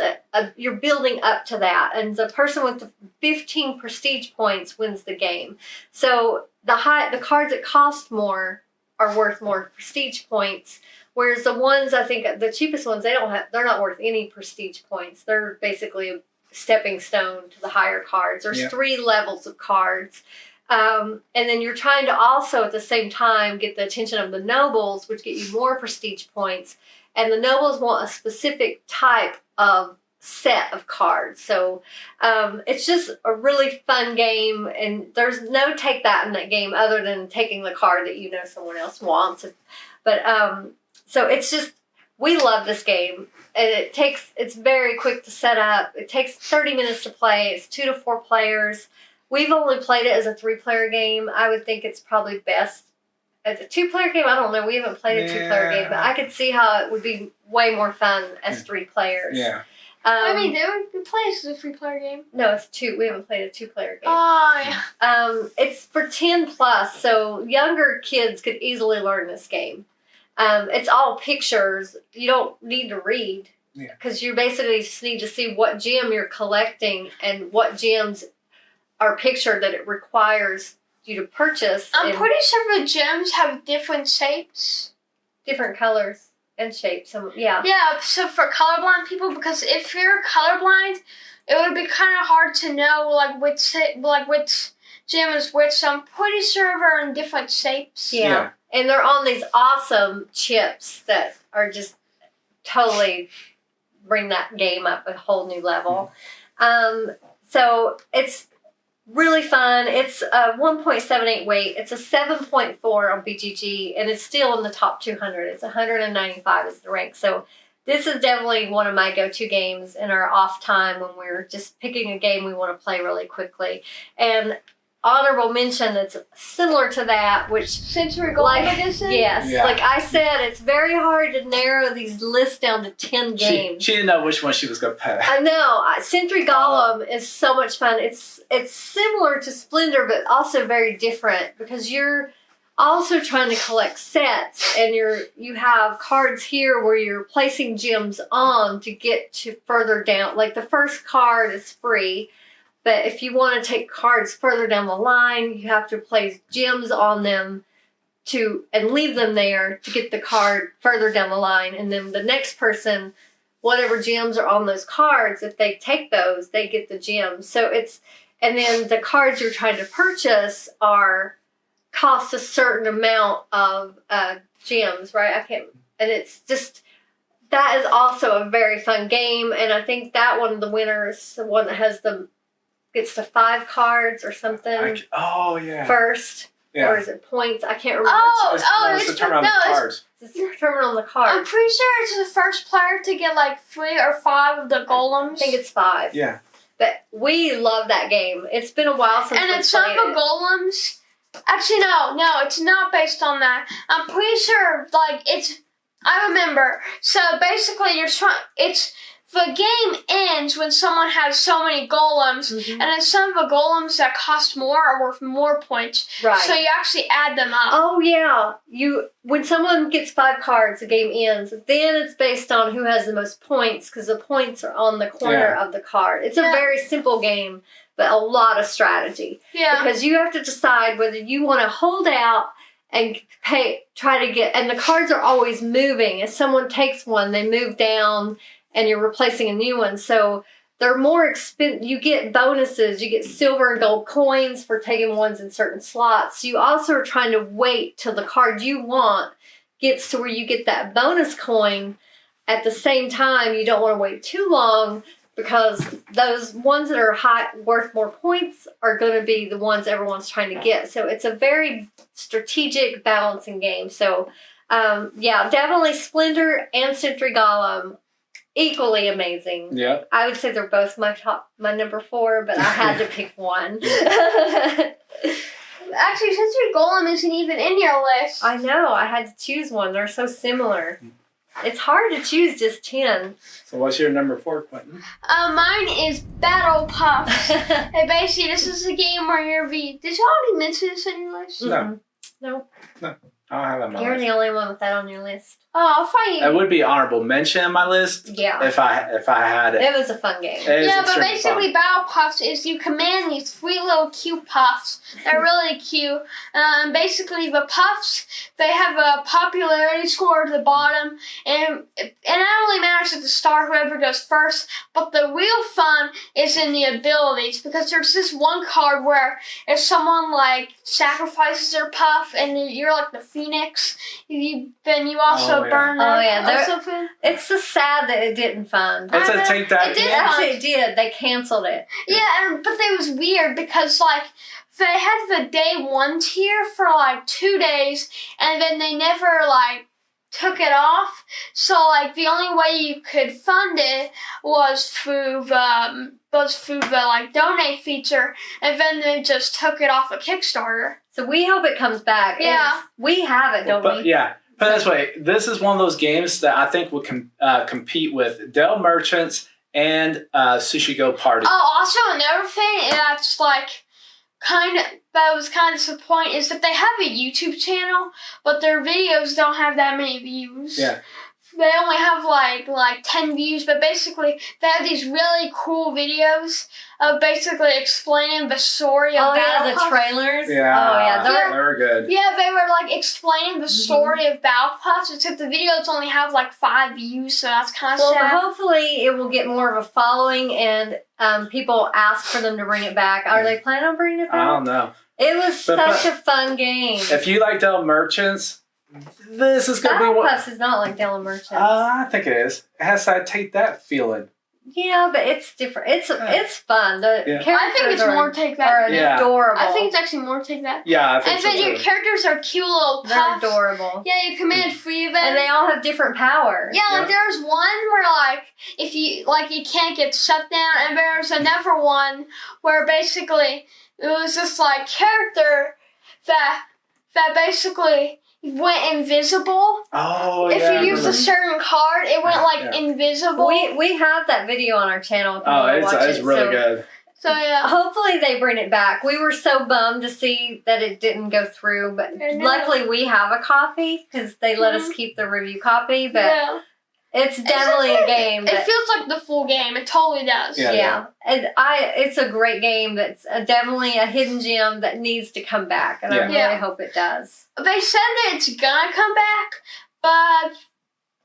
you're building up to that, and the person with the 15 prestige points wins the game. So the cards that cost more are worth more prestige points, whereas the ones, I think the cheapest ones, they're not worth any prestige points. They're basically a stepping stone to the higher cards. There's 3 levels of cards. And then you're trying to also at the same time get the attention of the nobles, which get you more prestige points. And the nobles want a specific type of set of cards. So it's just a really fun game, and there's no take that in that game other than taking the card that someone else wants. But so it's just, we love this game, and it's very quick to set up. It takes 30 minutes to play. It's 2 to 4 players. We've only played it as a 3-player game. I would think it's probably best as a 2-player game. I don't know. We haven't played a 2-player game, but I could see how it would be way more fun as 3 players. Yeah. They would play this as a 3-player game. No, it's 2. We haven't played a 2-player game. Oh, yeah. It's for 10 plus, so younger kids could easily learn this game. It's all pictures. You don't need to read, because you basically just need to see what gem you're collecting and what gems are pictured that it requires you to purchase. I'm pretty sure the gems have different shapes. Different colors and shapes. Yeah, so for colorblind people, because if you're colorblind, it would be kind of hard to know which gem is which, so I'm pretty sure they're in different shapes. Yeah. And they're on these awesome chips that are just totally bring that game up a whole new level. So it's really fun. It's a 1.78 weight. It's a 7.4 on BGG, and it's still in the top 200. It's 195 is the rank. So this is definitely one of my go-to games in our off time when we're just picking a game we want to play really quickly. And honorable mention that's similar to that, which Century Golden Edition? Yes. Yeah. Like I said, it's very hard to narrow these lists down to 10 games. She didn't know which one she was going to pick. I know. Century Golem is so much fun. It's similar to Splendor, but also very different, because you're also trying to collect sets, and you have cards here where you're placing gems on to get to further down. Like the first card is free, but if you want to take cards further down the line, you have to place gems on them and leave them there to get the card further down the line. And then the next person, whatever gems are on those cards, if they take those, they get the gems. And then the cards you're trying to purchase cost a certain amount of gems, right? And it's just, that is also a very fun game. And I think that one of the winners, the one that gets to 5 cards or something. First. Yeah. Or is it points? I can't remember. It's determined on the cards. It's determined on the cards. I'm pretty sure it's the first player to get 3 or 5 of the golems. I think it's 5. Yeah. But we love that game. It's been a while since we played it. And it's not the golems. Actually, no, it's not based on that. I'm pretty sure, I remember. So basically, the game ends when someone has so many golems, and then some of the golems that cost more are worth more points. Right. So you actually add them up. Oh, yeah. When someone gets 5 cards, the game ends. Then it's based on who has the most points, because the points are on the corner of the card. It's a very simple game, but a lot of strategy. Yeah. Because you have to decide whether you want to hold out and try to get, and the cards are always moving. If someone takes one, they move down, and you're replacing a new one. So they're more expensive. You get bonuses. You get silver and gold coins for taking ones in certain slots. You also are trying to wait till the card you want gets to where you get that bonus coin. At the same time, you don't want to wait too long, because those ones that are worth more points are going to be the ones everyone's trying to get. So it's a very strategic balancing game. So definitely Splendor and Century Golem, equally amazing. Yeah. I would say they're both my number 4, but I had to pick one. Actually, since your golem isn't even in your list. I know. I had to choose one. They're so similar. It's hard to choose just 10. So what's your number 4, Quinton? Mine is Battle Puffs. Hey, basically, this is a game where you're Did you already mention this on your list? No. No. I don't have that on my You're list. the only one with that on your list. Oh, I'll find you. It would be honorable mention in my list Yeah. if I had it. It was a fun game. It is Yeah, but extremely basically, fun. Battle Puffs is you command these sweet little cute puffs. They're really cute. Basically, the puffs, they have a popularity score at the bottom, and it not only matters at the start whoever goes first, but the real fun is in the abilities, because there's this one card where if someone like sacrifices their puff and you're like the phoenix, then you also Oh, yeah. burn them. Oh, yeah, or something. It's so sad that it didn't fund. It's a take that. It did. Actually, it did. They canceled it. Yeah, but it was weird because like they had the day 1 tier for like 2 days, and then they never like took it off. So like the only way you could fund it was through the like donate feature, and then they just took it off of Kickstarter. So we hope it comes back. Yeah. We have it, don't But we? yeah, put it this way, this is one of those games that I think would compete with Dell Merchants and Sushi Go Party. Oh, also another thing that's like that was kind of disappointing is that they have a YouTube channel, but their videos don't have that many views. Yeah. They only have like 10 views, but basically they have these really cool videos of basically explaining the story of Battle the Puffs. trailers. Yeah, Oh, yeah. they're good. Yeah, they were like explaining the story of Battle Puffs, except the videos only have like 5 views, so that's kind of Well, sad. hopefully it will get more of a following, and people ask for them to bring it back. Are they planning on bringing it I don't back? know. It was But- such a fun game. If you like Dell Merchants, this is going to be Battle one. Puffs is not like Dell Merchants. I think it is. It has that take that feeling. Yeah, but it's different. It's fun. The Yeah. characters I think it's are, more take are that. Yeah. adorable. I think it's actually more take that. Yeah, I think And so then your too. characters are cute little they're puffs. adorable. Yeah, you command 3 of them. And they all have different powers. Yeah, like Yeah. there's one where like if you you can't get shut down, and there's another one where basically it was this like character that basically went invisible. Oh, If yeah. I you used a remember. certain card, it went like Yeah. invisible. We have that video on our channel if you Oh, want to watch it's it. really so good. So yeah. hopefully they bring it back. We were so bummed to see that it didn't go through, but I know. luckily we have a copy because they let us Mhm. keep the review copy. But Yeah. it's definitely a game. It That, feels like the full game. It totally does. Yeah. yeah, and it's a great game. That's definitely a hidden gem that needs to come back, and I Yeah. really Yeah. hope it does. They said that it's gonna come back, but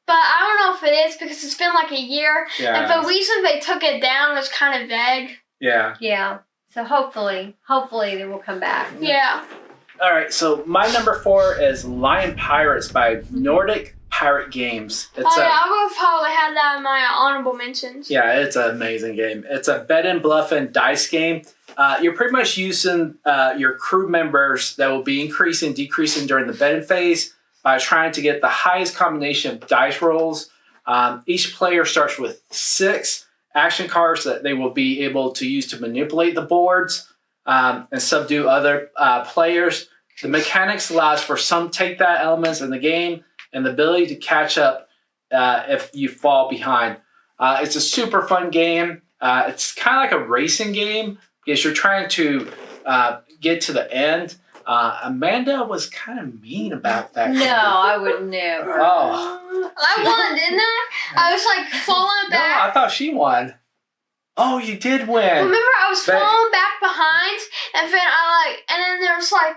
I don't know if it is because it's been like a year, Yeah. and the reason they took it down was kind of vague. Yeah. Yeah. So hopefully they will come back. Yeah. All right, so my number 4 is Lion Pirates by Nordic Pirate Games. It's I would have probably had that in my honorable mentions. Yeah, it's an amazing game. It's a bet and bluff and dice game. You're pretty much using your crew members that will be increasing, decreasing during the betting phase by trying to get the highest combination of dice rolls. Each player starts with 6 action cards that they will be able to use to manipulate the boards and subdue other players. The mechanics allows for some take that elements in the game and the ability to catch up if you fall behind. It's a super fun game. It's kind of like a racing game because you're trying to get to the end. Amanda was kind of mean about that. No, I would never. Oh. I won, didn't I? I was like falling No, back. I thought she won. Oh, you did win. Remember, I was But- falling back behind, and then there was like,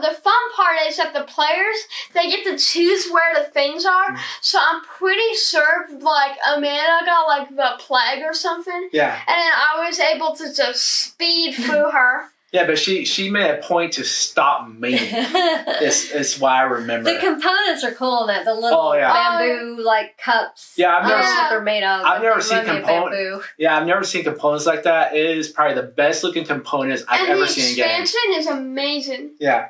the fun part is that the players, they get to choose where the things are, so I'm pretty sure, like, Amanda got, like, the plague or something, Yeah. and then I was able to just speed through her. Yeah, but she made a point to stop me. It's why I remember. The components are cool in that. The little Oh, yeah. bamboo like cups. Yeah, I've I don't never know seen- what they're made of. I've but never they seen remind me of bamboo. Yeah, I've never seen components like that. It is probably the best looking components I've And ever the seen in games. expansion is amazing. Yeah.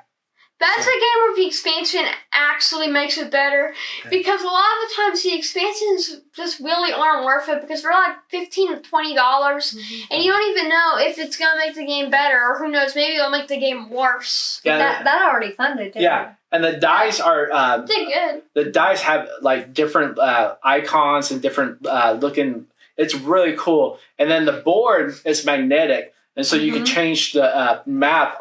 That's a game where the expansion actually makes it better, because a lot of the times the expansions just really aren't worth it because they're like $15 to $20, and you don't even know if it's gonna make the game better, or who knows, maybe it'll make the game worse. Yeah, that already funded. Didn't yeah. it? And the dice are They're good. the dice have like different icons and different looking. It's really cool. And then the board is magnetic, and so you can change the map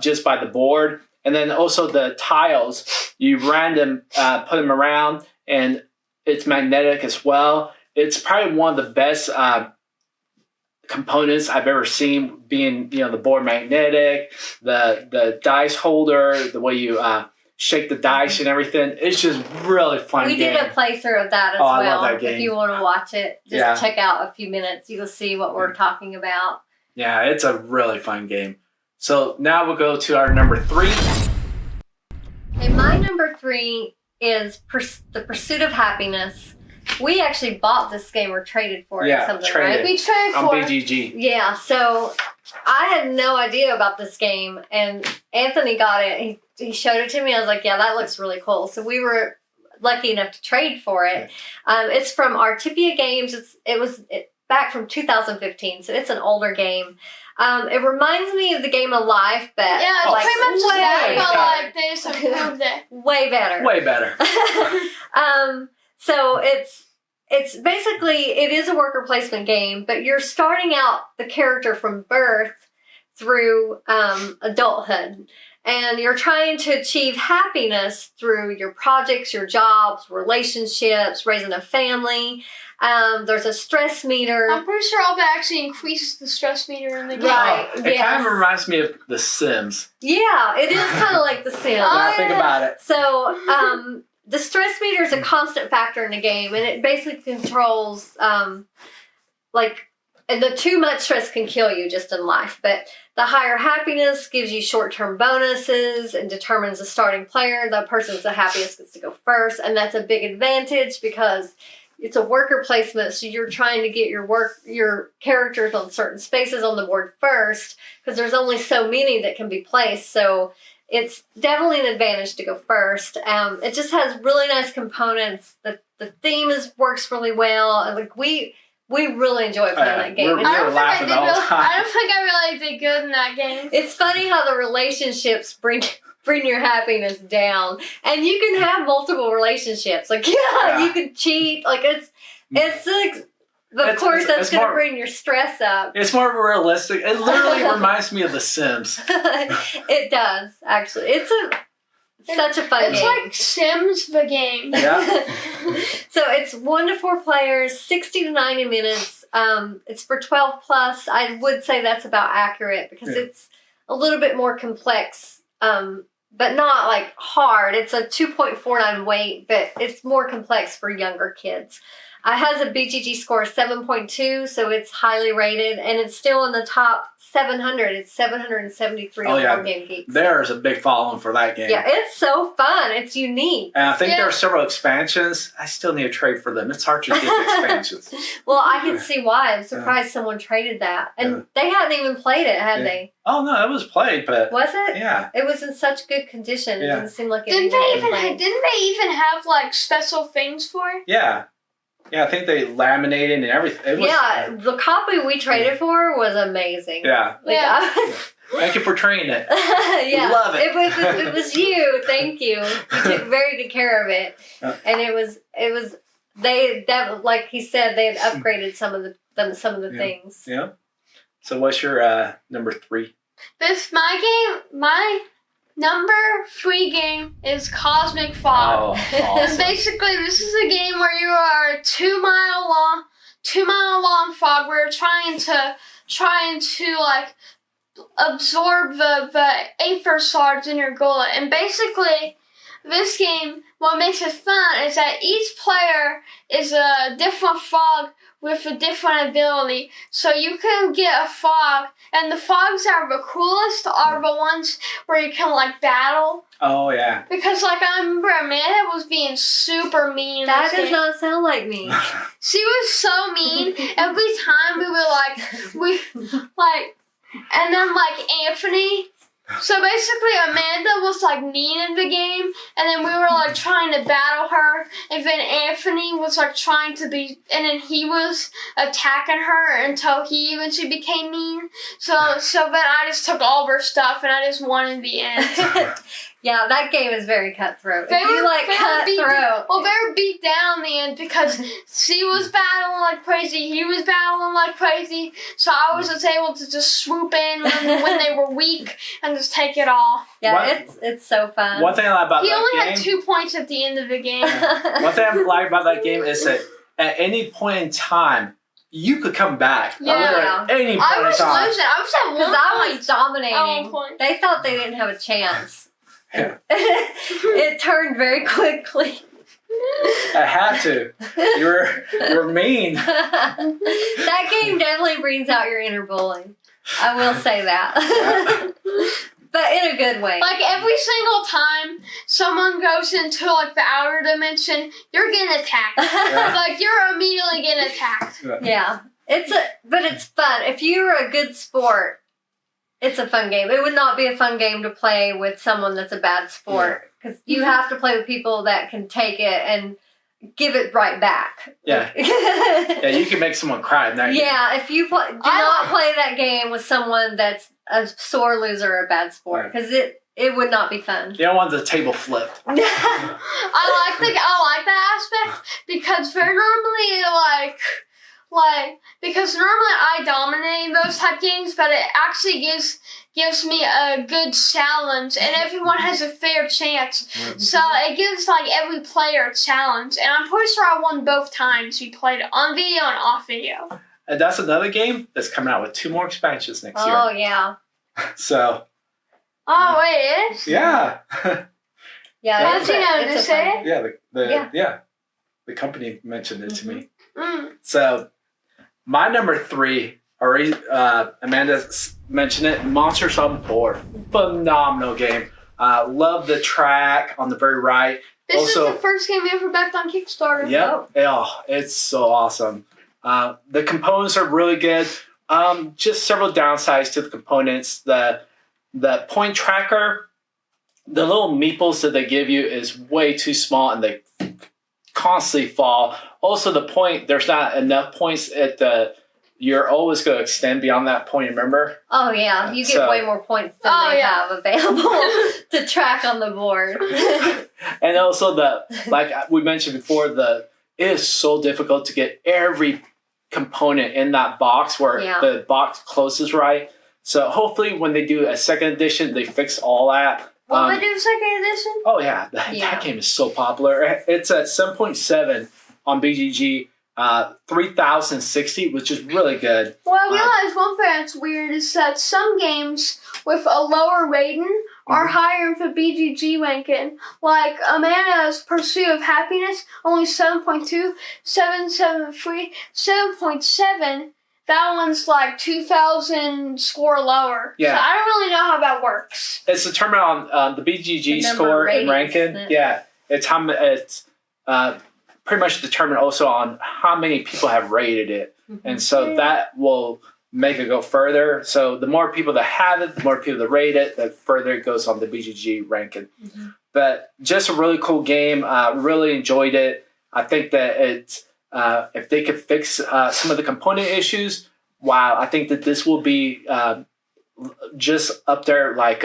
just by the board. And then also the tiles, you random put them around, and it's magnetic as well. It's probably one of the best components I've ever seen. Being the board magnetic, the dice holder, the way you shake the dice and everything. It's just really fun. We did a playthrough of that as I well. love that game. If you want to watch it, just check out a few minutes. You'll see what we're talking about. Yeah, it's a really fun game. So now we'll go to our number 3. Okay, my number 3 is The Pursuit of Happiness. We actually bought this game or traded for it or something, traded. right? We traded On for it. BGG. Yeah, so I had no idea about this game, and Anthony got it. He showed it to me. I was like, yeah, that looks really cool. So we were lucky enough to trade for it. It's from Artipia Games. It was back from 2015, so it's an older game. It reminds me of the game of Life, but Yeah, it's like, pretty much the way same, but better. like they just improved it. Way better. Way better. So it's basically, it is a worker placement game, but you're starting out the character from birth through adulthood. And you're trying to achieve happiness through your projects, your jobs, relationships, raising a family. There's a stress meter. I'm pretty sure all that actually increases the stress meter in the game. Right. It kind of reminds me of The Sims. Yeah, it is kind of like The Sims. When I think about it. So, the stress meter is a constant factor in the game, and it basically controls, and the too much stress can kill you just in life, but the higher happiness gives you short-term bonuses and determines the starting player. The person who's the happiest gets to go first, and that's a big advantage because it's a worker placement, so you're trying to get your characters on certain spaces on the board first, because there's only so many that can be placed, so it's definitely an advantage to go first. It just has really nice components. The theme works really well, and we really enjoy playing that game. We were laughing the whole time. I don't think I really did good in that game. It's funny how the relationships bring your happiness down, and you can have multiple relationships. Like, you can cheat. Like of course that's going to bring your stress up. It's more realistic. It literally reminds me of The Sims. It does, actually. It's such a fun game. It's like Sims the game. Yeah. So it's 1 to 4 players, 60 to 90 minutes. It's for 12 plus. I would say that's about accurate because it's a little bit more complex, but not like hard. It's a 2.49 weight, but it's more complex for younger kids. It has a BGG score of 7.2, so it's highly rated, and it's still in the top 700. It's 773 on Board Game Geek. There's a big following for that game. Yeah, it's so fun. It's unique. And I think there are several expansions. I still need to trade for them. It's hard to get expansions. Well, I can see why. I'm surprised someone traded that. And they hadn't even played it, had they? Oh, no, it was played, but... Was it? Yeah. It was in such good condition. It didn't seem like it Didn't they played. even have like special things for it? Yeah. Yeah, I think they laminated and everything. It was, the copy we traded for was amazing. Yeah. I Thank you for trading it. yeah. Love it. It was you. Thank you. You took very good care of it. And it was like he said, they had upgraded some of the things. Yeah. So what's your number 3? My number 3 game is Cosmic Fog. Oh, And awesome. basically, this is a game where you are a 2 mile long fog where you're trying to like absorb the aether shards in your gullet. And basically, this game, what makes it fun is that each player is a different fog with a different ability. So you can get a fog, and the fogs that are the coolest are the ones where you can like battle. Oh, yeah. Because like I remember Amanda was being super mean. That does not sound like me. She was so mean. Every time we were like, and then like Anthony So basically, Amanda was like mean in the game, and then we were like trying to battle her, and then Anthony was like trying to be, and then he was attacking her until he eventually became mean. So then I just took all of her stuff, and I just won in the end. Yeah, that game is very cutthroat. They If you were- like they were beat- cutthroat, Well, they were beat down in the end because she was battling like crazy, he was battling like crazy, so I was just able to just swoop in when they were weak and just take it all. yeah, it's so fun. One thing I like about He that only game. had 2 points at the end of the game. One thing I like about that game is that at any point in time, you could come back. Yeah. Literally at any point I was in time. losing. I was at 1 Because I point. was dominating. At 1 point. They thought they didn't have a chance. Yeah. It turned very quickly. I had to. You're mean. That game definitely brings out your inner bully. I will say that. But in a good way. Like every single time someone goes into like the outer dimension, you're getting attacked. Like you're immediately getting attacked. Yeah. But it's fun. If you're a good sport, it's a fun game. It would not be a fun game to play with someone that's a bad sport. Because you have to play with people that can take it and give it right back. Yeah. Yeah, you can make someone cry in that game. Yeah, if you do not play that game with someone that's a sore loser or a bad sport, because it would not be fun. You don't want the table flipped. I like that aspect because they're normally because normally I dominate those type games, but it actually gives me a good challenge, and everyone has a fair chance. So it gives like every player a challenge, and I'm pretty sure I won both times we played on video and off video. And that's another game that's coming out with 2 more expansions next year. Oh, yeah. So, Oh wait, it is? yeah. Yeah, How did you know to say? Yeah, the company mentioned it to me. Mm. So, my number 3, already Amanda mentioned it, Monsters on Board. Phenomenal game. Love the track on the very right. This Also- is the first game we ever backed on Kickstarter. Yep. Oh, it's so awesome. The components are really good. Just several downsides to the components. The point tracker, the little meeples that they give you is way too small and they constantly fall. Also, there's not enough points at the. You're always going to extend beyond that point, remember? Oh, yeah. You get So- way more points than they have available to track on the board. And also, like we mentioned before, it is so difficult to get every component in that box where the box closes right. So hopefully when they do a second edition, they fix all that. Will they do second edition? Oh, yeah. That game is so popular. It's at 7.7 on BGG. 3060, which is really good. Well, I realize one thing that's weird is that some games with a lower rating are higher for BGG ranking. Like Amanda's Pursuit of Happiness, only 7.2, 773, 7.7. That one's like 2,000 score lower. Yeah. So I don't really know how that works. It's determined on the BGG The number score of and ranking. ratings, isn't it? Yeah, it's pretty much determined also on how many people have rated it, and so that will make it go further. So the more people that have it, the more people that rate it, the further it goes on the BGG ranking. But just a really cool game. Really enjoyed it. I think that it's if they could fix some of the component issues, wow, I think that this will be just up there like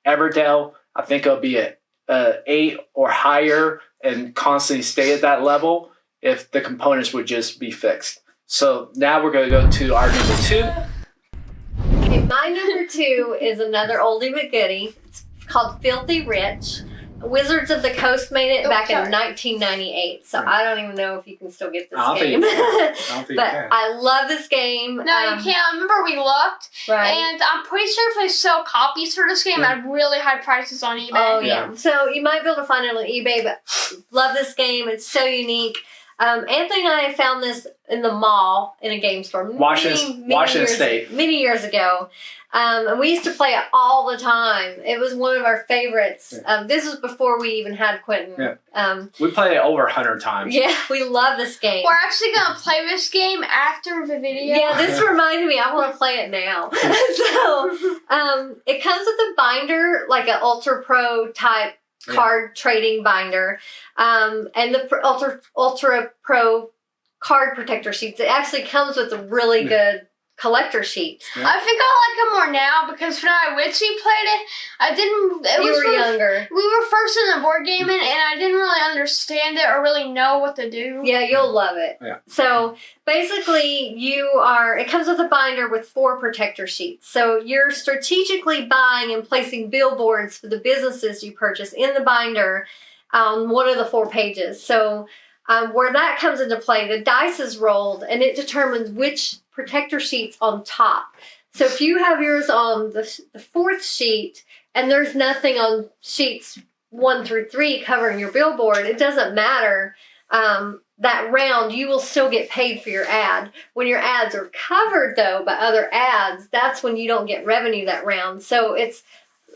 Everdell. I think it'll be a 8 or higher and constantly stay at that level if the components would just be fixed. So now we're going to go to our number 2. Okay, my number 2 is another oldie but goodie. It's called Filthy Rich. Wizards of the Coast made it back in 1998, so I don't even know if you can still get this game. But I love this game. No, you can't. I remember we looked, Right. and I'm pretty sure if they sell copies for this game at really high prices on eBay. Oh, yeah. So you might be able to find it on eBay, but love this game. It's so unique. Anthony and I found this in the mall in a game store Washington State. Many years ago. And we used to play it all the time. It was one of our favorites. Yeah. This was before we even had Quinton. Yeah. We played it over 100 times. Yeah, we love this game. We're actually going to play this game after the video. Yeah, this reminded me. I want to play it now. So, it comes with a binder, like an Ultra Pro type card trading binder, and the Ultra Pro card protector sheets. It actually comes with a really good collector sheet. Yeah. I think I like it more now because when I originally played it, I didn't. You were younger. We were first in the board gaming, and I didn't really understand it or really know what to do. Yeah, you'll love it. Yeah. So basically, it comes with a binder with 4 protector sheets. So you're strategically buying and placing billboards for the businesses you purchase in the binder on one of the 4 pages. So where that comes into play, the dice is rolled, and it determines which protector sheets on top. So if you have yours on the 4th sheet and there's nothing on sheets 1 through 3 covering your billboard, it doesn't matter. That round, you will still get paid for your ad. When your ads are covered, though, by other ads, that's when you don't get revenue that round. So it's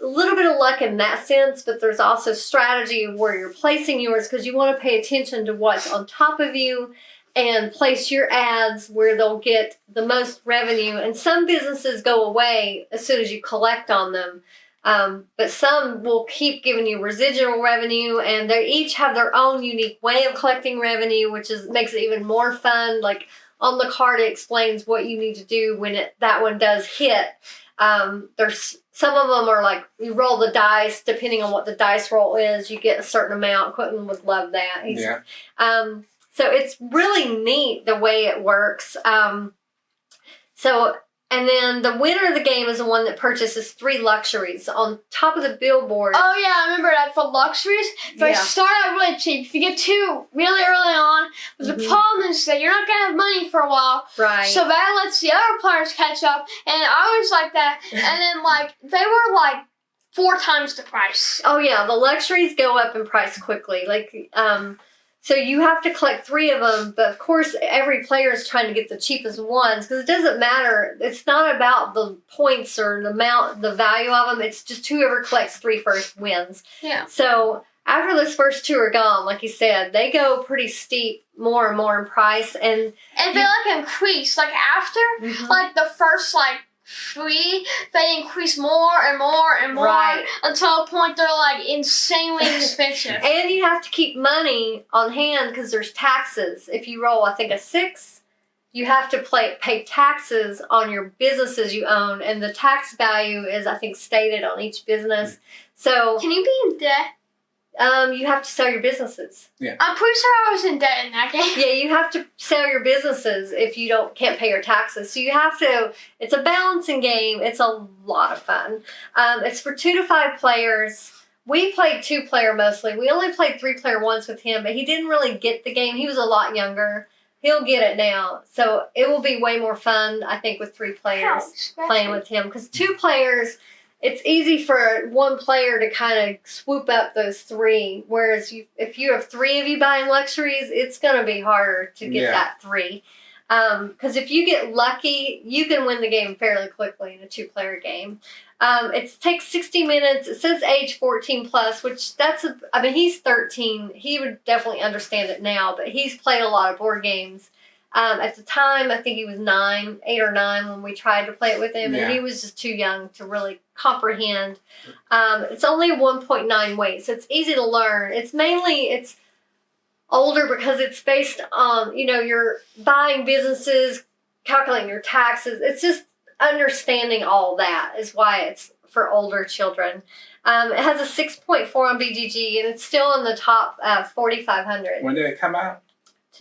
a little bit of luck in that sense, but there's also strategy of where you're placing yours because you want to pay attention to what's on top of you and place your ads where they'll get the most revenue. And some businesses go away as soon as you collect on them. But some will keep giving you residual revenue, and they each have their own unique way of collecting revenue, which makes it even more fun. Like on the card, it explains what you need to do when that one does hit. There's some of them are like you roll the dice, depending on what the dice roll is, you get a certain amount. Quinton would love that. So it's really neat the way it works. And then the winner of the game is the one that purchases 3 luxuries on top of the billboard. Oh, yeah, I remember that for luxuries. If I start out really cheap, if you get 2 really early on, but the problem is that you're not going to have money for a while. Right. So that lets the other players catch up. And I always like that. And then, they were, 4 times the price. Oh, yeah, the luxuries go up in price quickly. So you have to collect 3 of them, but of course every player is trying to get the cheapest ones because it doesn't matter. It's not about the points or the value of them. It's just whoever collects 3 first wins. Yeah. So after those first 2 are gone, like you said, they go pretty steep, more and more in price, and they increase. After the first 3, they increase more and more and more until a point they're insanely expensive. And you have to keep money on hand because there's taxes. If you roll, I think, a 6, you have to pay taxes on your businesses you own, and the tax value is, I think, stated on each business. So can you be in debt? You have to sell your businesses. Yeah. I'm pretty sure I was in debt in that game. Yeah, you have to sell your businesses if you can't pay your taxes. So you have to, it's a balancing game. It's a lot of fun. It's for 2 to 5 players. We played 2-player mostly. We only played 3-player once with him, but he didn't really get the game. He was a lot younger. He'll get it now. So it will be way more fun, I think, with 3 players playing with him. Because 2 players, it's easy for 1 player to kind of swoop up those 3. Whereas if you have 3 of you buying luxuries, it's going to be harder to get that 3. Because if you get lucky, you can win the game fairly quickly in a 2-player game. It takes 60 minutes. It says age 14 plus, which he's 13. He would definitely understand it now, but he's played a lot of board games. At the time, I think he was 8 or 9 when we tried to play it with him, and he was just too young to really comprehend. It's only a 1.9 weight, so it's easy to learn. It's older because it's based on, you're buying businesses, calculating your taxes. It's just understanding all that is why it's for older children. It has a 6.4 on BGG, and it's still in the top 4,500. When did it come out?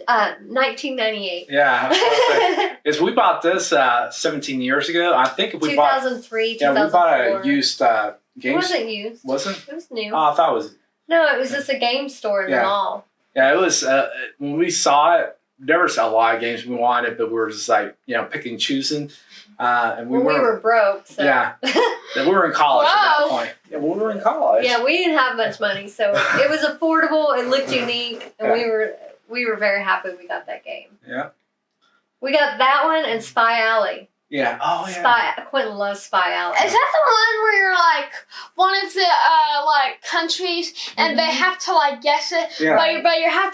1998. Yeah. We bought this 17 years ago. I think we 2003, 2004. Yeah, we bought a used game. It wasn't used. Wasn't? It was new. Oh, I thought it was. No, it was just a game store in the mall. Yeah, it was, when we saw it, never saw a lot of games we wanted, but we were just picking and choosing. And we were broke. So. Yeah. We were in college at that point. Yeah, we were in college. Yeah, we didn't have much money, so it was affordable. It looked unique, and we were very happy we got that game. Yeah. We got that one and Spy Alley. Yeah. Oh yeah. Quinton loves Spy Alley. Is that the one where you're like one of the like countries and they have to like guess it, Yeah. but you have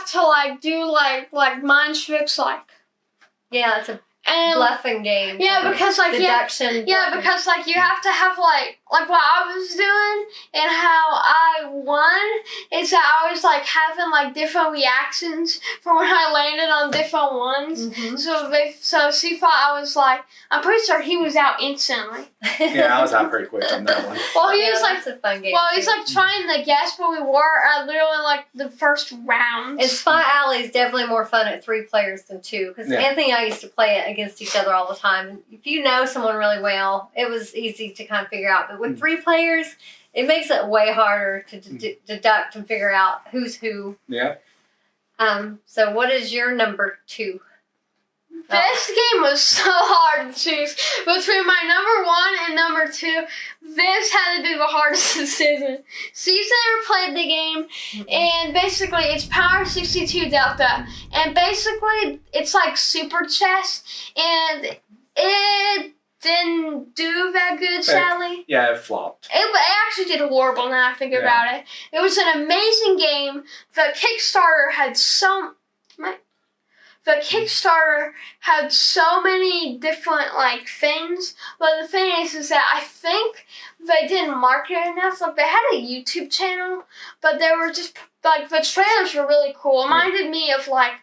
to like do like mind tricks like. Yeah, it's a And bluffing game. yeah, because like Deduction. yeah, bluffing. because like you have to have like what I was doing and how I won is that I was like having like different reactions for when I landed on different ones. Mhm. So she thought I was like, I'm pretty sure he was out instantly. Yeah, I was out pretty quick on that one. Well, he Yeah, was like, that's a fun game. well, he's too. like trying to guess where we were at literally like the first round. And Spy Alley is definitely more fun at 3 players than 2 because Yeah. Anthony and I used to play it against each other all the time. And if you know someone really well, it was easy to kind of figure out. But with 3 players, it makes it way harder to deduct and figure out who's who. Yeah. So what is your number 2? This game was so hard to choose between my number 1 and number 2. This had to be the hardest decision. Steve's never played the game, and basically it's Power 62 Delta, and basically it's like Super Chess, and it didn't do that good, sadly. Yeah, it flopped. It actually did horrible now I think Yeah. about it. It was an amazing game. The Kickstarter had so many different like things, but the thing is that I think they didn't market it enough. Like they had a YouTube channel, but they were just like the trailers were really cool. It reminded me of like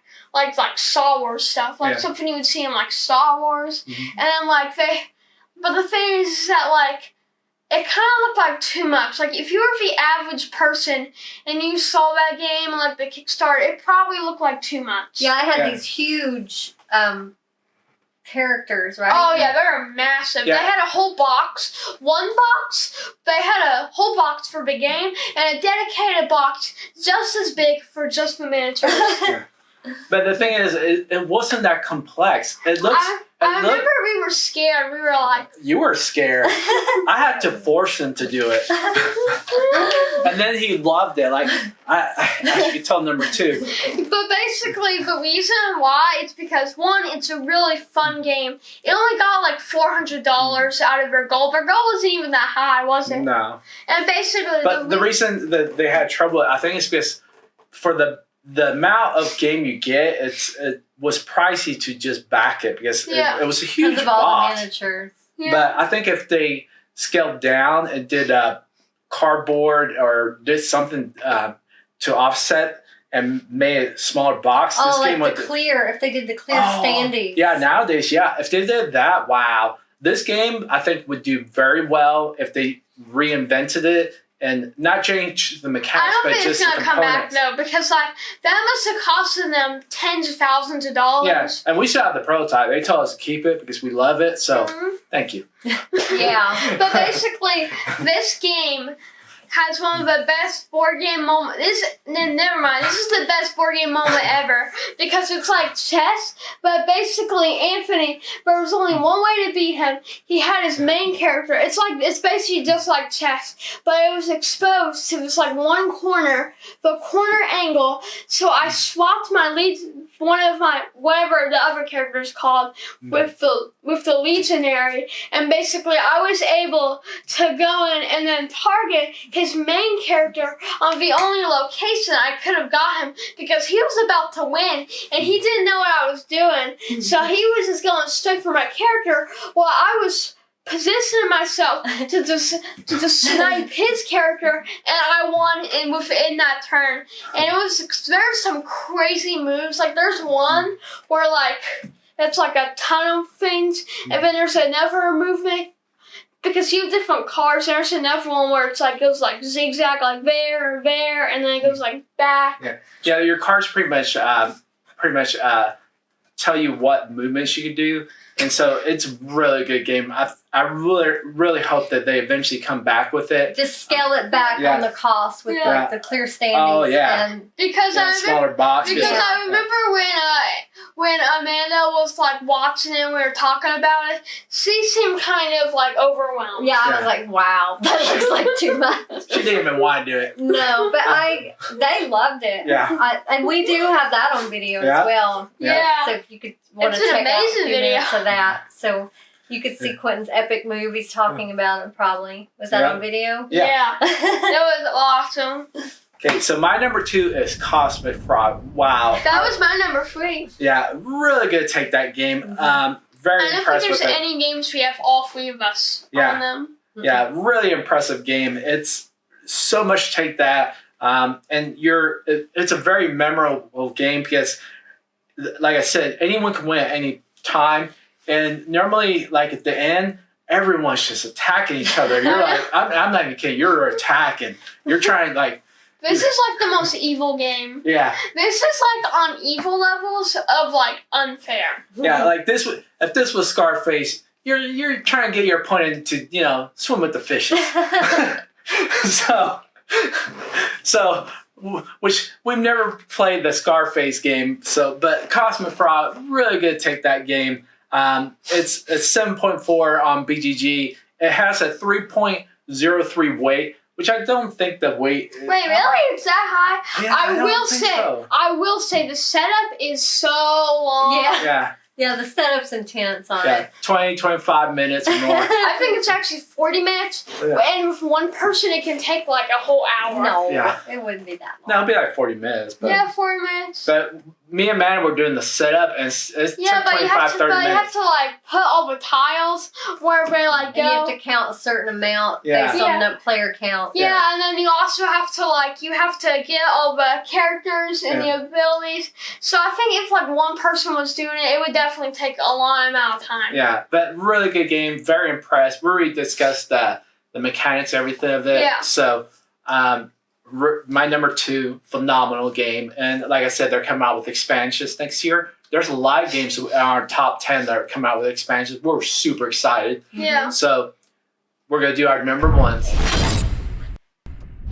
Star Wars stuff, like something you would see in like Star Wars, and then but the thing is that like it kind of looked like too much. Like if you were the average person and you saw that game and like the Kickstarter, it probably looked like too much. Yeah, I had these huge characters, right? Oh yeah, they're massive. Yeah. They had a whole box. One box, they had a whole box for the game and a dedicated box just as big for just the miniatures. But the thing is, it wasn't that complex. It looks. I remember we were scared. We were like, You were scared. I had to force him to do it, and then he loved it. Like I should tell number 2. but basically the reason why it's because 1, it's a really fun game. It only got like $400 out of their goal. Their goal wasn't even that high, was it? No. And basically, But the reason that they had trouble, I think, is because for the amount of game you get, it was pricey to just back it because it was a huge Because of all the box. miniatures. Yeah. But I think if they scaled down and did cardboard or did something to offset and made a smaller box, this Oh, game like would. the clear, if they did the clear standees. Yeah, nowadays, if they did that, wow. This game, I think, would do very well if they reinvented it and not change the mechanics, I don't but think it's just the gonna come back components. though, because like that must have costed them tens of thousands of dollars. Yes, and we still have the prototype. They told us to keep it because we love it. So thank you. Yeah. But basically, this game has one of the best board game moments. Never mind. This is the best board game moment ever because it's like chess. But basically, Anthony, there was only one way to beat him. He had his main character. It's basically just like chess, but it was exposed to this like one corner, the corner angle. So I swapped my lead, one of my whatever the other character is called, with the legionary, and basically I was able to go in and then target his main character on the only location I could have got him because he was about to win and he didn't know what I was doing. So he was just going straight for my character while I was positioning myself to just snipe his character, and I won within that turn. And there's some crazy moves. Like there's one where like it's like a ton of things, and then there's another movement. Because you have different cards, and there's another one where it's like goes like zigzag, like there, and then it goes like back. Yeah. Your cards pretty much tell you what movements you can do, and so it's a really good game. I really hope that they eventually come back with it. Just scale it back on the cost with the clear standings. Oh, yeah. And Because I remember, smaller box. because I remember when Amanda was like watching it and we were talking about it, she seemed kind of like overwhelmed. Yeah, I was like, wow, that looks like too much. She didn't even want to do it. No, but they loved it. Yeah. And we do have that on video Yeah. as well. Yeah. So if you could want to It's an check out a amazing few video. minutes of that. So you could see Quinton's epic movies talking about it probably. Was that Yeah. on video? Yeah. That was awesome. Okay, so my number 2 is Cosmic Frog. Wow. That was my number 3. Yeah, really good to take that game. Very I don't think impressed there's with it. any games we have all 3 of us Yeah. on them. Yeah, really impressive game. It's so much to take that. And it's a very memorable game because, like I said, anyone can win at any time. And normally, like at the end, everyone's just attacking each other. You're like, I'm not even kidding. You're attacking. You're trying like. This is like the most evil game. Yeah. This is like on evil levels of like unfair. Yeah, like this. If this was Scarface, you're trying to get your opponent to swim with the fishes. so, which we've never played the Scarface game. So, but Cosmic Frog, really good to take that game. It's 7.4 on BGG. It has a 3.03 weight, which I don't think the weight. Wait, really? It's that high? Yeah, I don't will think say, so. I will say, the setup is so long. Yeah. Yeah, Yeah, the setup's intense on yeah, it. 20, 25 minutes or more. I think it's actually 40 minutes, Yeah. and with one person, it can take like a whole hour. No, Yeah. it wouldn't be that No, long. it'll be like 40 minutes. But, Yeah, 40 minutes. but me and Matt were doing the setup, and it Yeah, took but you 25, have to, 30 minutes. you have to like put all the tiles where they like And go. you have to count a certain amount Yeah. based on the player count. Yeah, and then you also have to get all the characters and the abilities. So I think if like one person was doing it, it would definitely take a long amount of time. Yeah, but really good game. Very impressed. We already discussed the mechanics, everything of it. Yeah. So, my number 2, phenomenal game. And like I said, they're coming out with expansions next year. There's a lot of games in our top 10 that are coming out with expansions. We're super excited. Yeah. So, we're going to do our number 1s.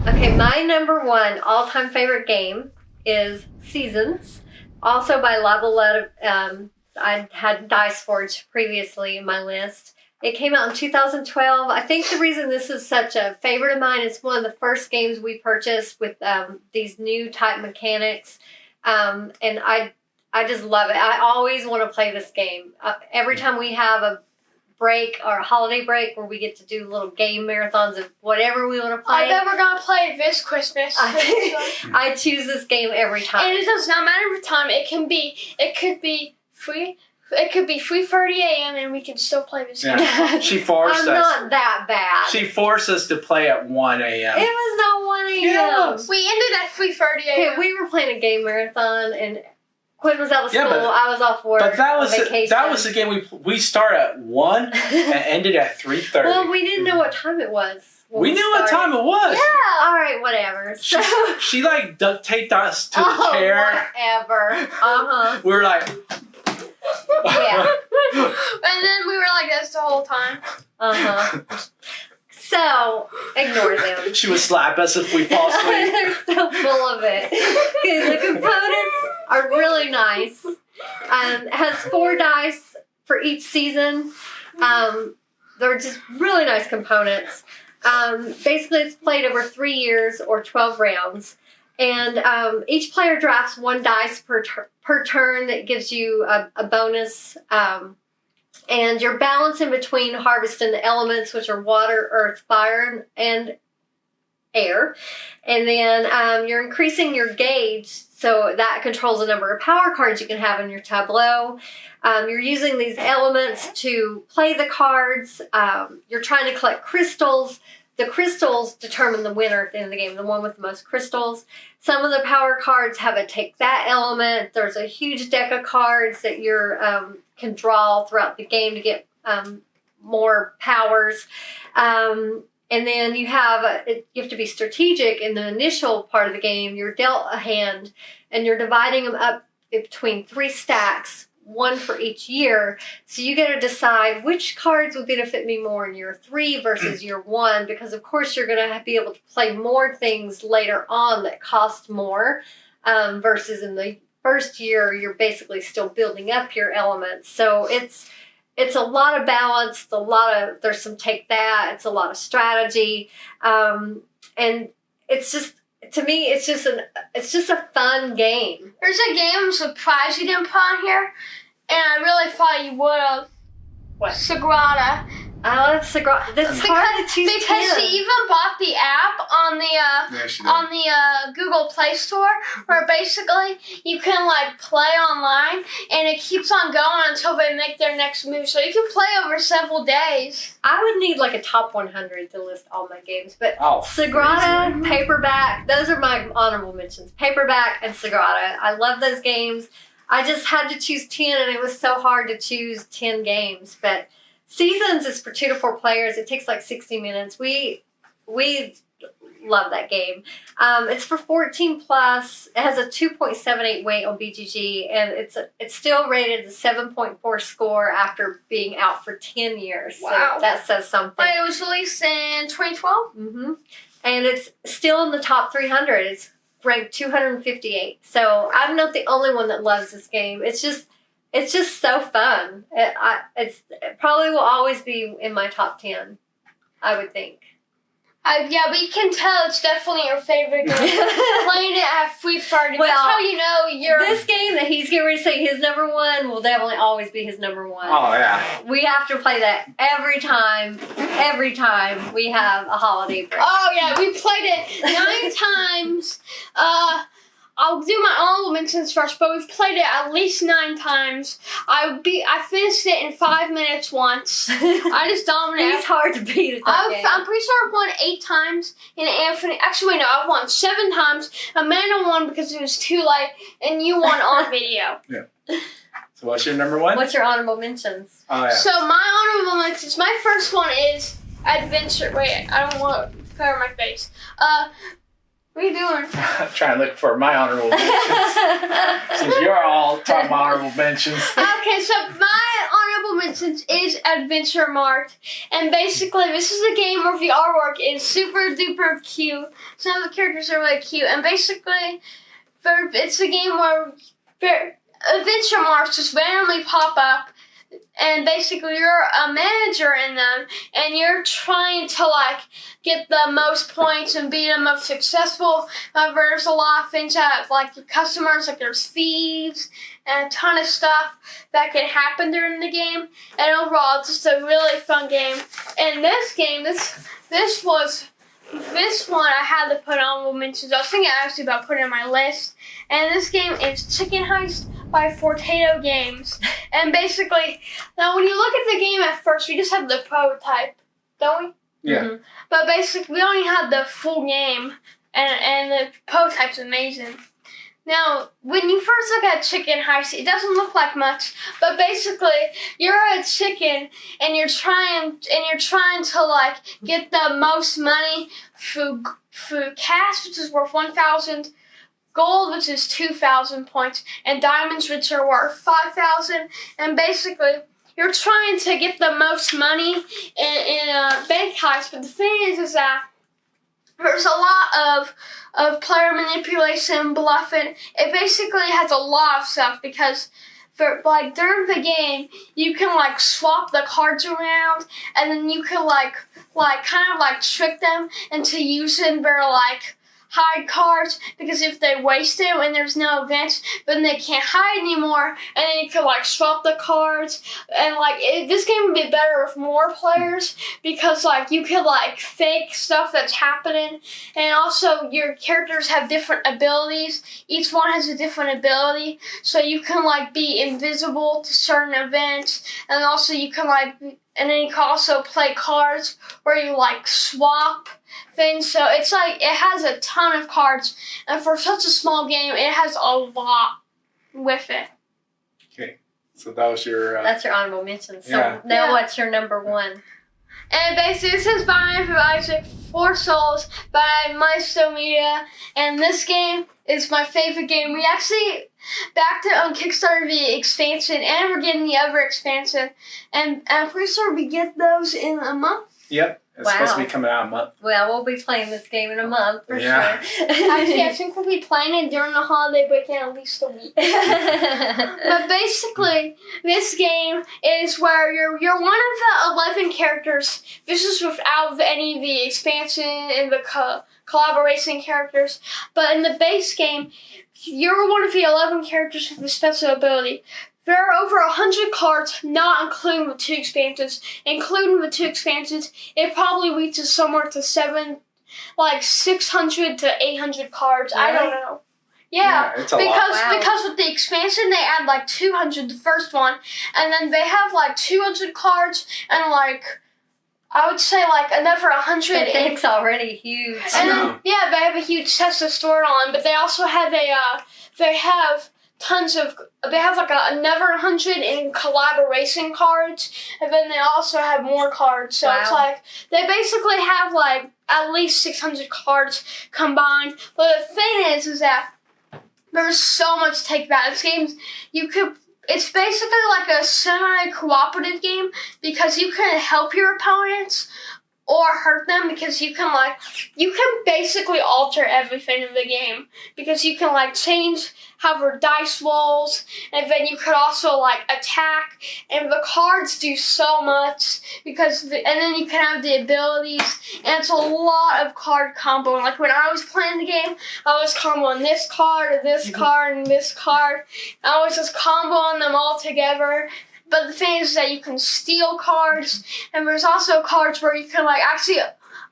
Okay, my number 1 all-time favorite game is Seasons, also by Lavalette. I had Dice Forge previously in my list. It came out in 2012. I think the reason this is such a favorite of mine is one of the first games we purchased with these new type mechanics, and I just love it. I always want to play this game. Every time we have a break or a holiday break where we get to do little game marathons of whatever we want to play, I bet we're gonna play it this Christmas. I choose this game every time. And it does not matter the time. It could be free. It could be 3:30 a.m. and we can still play this game. Yeah. She forced I'm us. not that bad. She forced us to play at 1 a.m. It was not 1 a.m. Yeah, it was. We ended at 3:30 Okay, a.m. we were playing a game marathon and Quinn was out of Yeah, school. but- I was off work. But that on was vacation. the game we started at 1 and ended at 3:30. Well, we didn't know what time it was. when We knew what started. time it was. Yeah, all right, whatever. So, She like duct taped us to the chair. Whatever. Uh-huh. We were like, Yeah. And then we were like this the whole time. Uh-huh. So, ignore them. she would slap us if we fall asleep. They're so full of it. Okay, the components are really nice. It has 4 dice for each season. They're just really nice components. Basically, it's played over 3 years or 12 rounds. And each player drafts 1 dice per turn that gives you a bonus. And you're balancing between harvesting the elements, which are water, earth, fire, and air. And then you're increasing your gauge, so that controls the number of power cards you can have in your tableau. You're using these elements to play the cards. You're trying to collect crystals. The crystals determine the winner at the end of the game, the one with the most crystals. Some of the power cards have a take that element. There's a huge deck of cards that you can draw throughout the game to get more powers. And then you have to be strategic in the initial part of the game. You're dealt a hand, and you're dividing them up between 3 stacks, 1 for each year. So you got to decide which cards will benefit me more in year 3 versus year 1, because of course you're going to be able to play more things later on that cost more versus in the first year, you're basically still building up your elements. So it's a lot of balance. There's some take that. It's a lot of strategy, and it's just, to me, it's just a fun game. There's a game I'm surprised you didn't put on here, and I really thought you would have. What? Sagrada. I love Sagrada. That's hard to choose. Because she even bought the app on the Google Play Store, where basically you can like play online, and it keeps on going until they make their next move. So you can play over several days. I would need like a top 100 to list all my games, but Sagrada, Sagrada, Paperback, those are my honorable mentions. Paperback and Sagrada. I love those games. I just had to choose 10, and it was so hard to choose 10 games. But Seasons is for 2 to 4 players. It takes like 60 minutes. We love that game. It's for 14 plus. It has a 2.78 weight on BGG, and it's still rated a 7.4 score after being out for 10 years. Wow. So that says something. But it was released in 2012. Mm-hmm. And it's still in the top 300. It's ranked 258. So I'm not the only one that loves this game. It's just so fun. It probably will always be in my top 10, I would think. Yeah, we can tell it's definitely your favorite game. Playing it at Free Party. Well, that's how you know you're... This game that he's getting ready to say his number one will definitely always be his number one. Oh, yeah. We have to play that every time we have a holiday break. Oh, yeah, we played it 9 times. I'll do my honorable mentions first, but we've played it at least 9 times. I finished it in 5 minutes once. I just dominated. He's hard to beat at that game. I'm pretty sure I've won 8 times, and Anthony... Actually, wait, no, I've won 7 times. Amanda won because it was too late, and you won on video. Yeah. So what's your number one? What's your honorable mentions? Oh, yeah. So my honorable mentions, my first one is Adventure... Wait, I don't want to cover my face. What are you doing? I'm trying to look for my honorable mentions. Since you're all talking about honorable mentions. Okay, so my honorable mentions is Adventure Mart. And basically, this is a game where the artwork is super duper cute. Some of the characters are really cute. And basically, it's a game where Adventure Marts just randomly pop up. And basically, you're a manager in them, and you're trying to, like, get the most points and be the most successful. However, there's a lot of things that, like, your customers, like, there's thieves and a ton of stuff that can happen during the game. And overall, it's just a really fun game. And this game, this one I had to put on mentions. I was thinking actually about putting it on my list. And this game is Chicken Heist by Fortato Games. And basically, now when you look at the game at first, we just have the prototype, don't we? Yeah. Mm-hmm. But basically, we only have the full game, and the prototype's amazing. Now, when you first look at Chicken Heist, it doesn't look like much, but basically, you're a chicken, and you're trying to like get the most money through cash, which is worth 1,000. Gold, which is 2,000 points, and diamonds, which are worth 5,000. And basically, you're trying to get the most money in a bank heist. But the thing is that there's a lot of player manipulation, bluffing. It basically has a lot of stuff because, during the game, you can like swap the cards around, and then you can like kind of trick them into using their hide cards, because if they waste it when there's no events, then they can't hide anymore, and then you can swap the cards. And this game would be better with more players, because you could fake stuff that's happening, and also your characters have different abilities. Each one has a different ability, so you can be invisible to certain events, and also you can and then you can also play cards where you swap things. So it's it has a ton of cards, and for such a small game, it has a lot with it. Okay, so that was your... That's your honorable mention. So yeah. Now what's your number one? And basically, this is by Isaac, 4 Souls by Maestro Media, and this game is my favorite game. We actually backed it on Kickstarter the expansion, and we're getting the other expansion, and I'm pretty sure we get those in a month. Yep. It's supposed to be coming out in a month. Well, we'll be playing this game in a month for sure. Actually, I think we'll be playing it during the holiday break in at least a week. But basically, this game is where you're one of the 11 characters. This is without any of the expansion and the collaboration characters. But in the base game, you're one of the 11 characters with a special ability. There are over 100 cards, not including the 2 expansions. Including the 2 expansions, it probably reaches somewhere to 600 to 800 cards. Really? I don't know. Yeah, it's a lot. Wow. Because with the expansion, they add 200, the first one, and then they have 200 cards, and I would say another 100. The thing's already huge. And then, they have a huge chest to store it on, but they also have another 100 in collaboration cards, and then they also have more cards. So Wow. it's they basically have at least 600 cards combined. But the thing is that there's so much to take about this game. It's basically a semi-cooperative game because you can help your opponents or hurt them because you can basically alter everything in the game because you can change how their dice rolls, and then you could also attack, and the cards do so much and then you can have the abilities, and it's a lot of card comboing. When I was playing the game, I was comboing this card and this card and this card. I was just comboing them all together. But the thing is that you can steal cards, and there's also cards where you can actually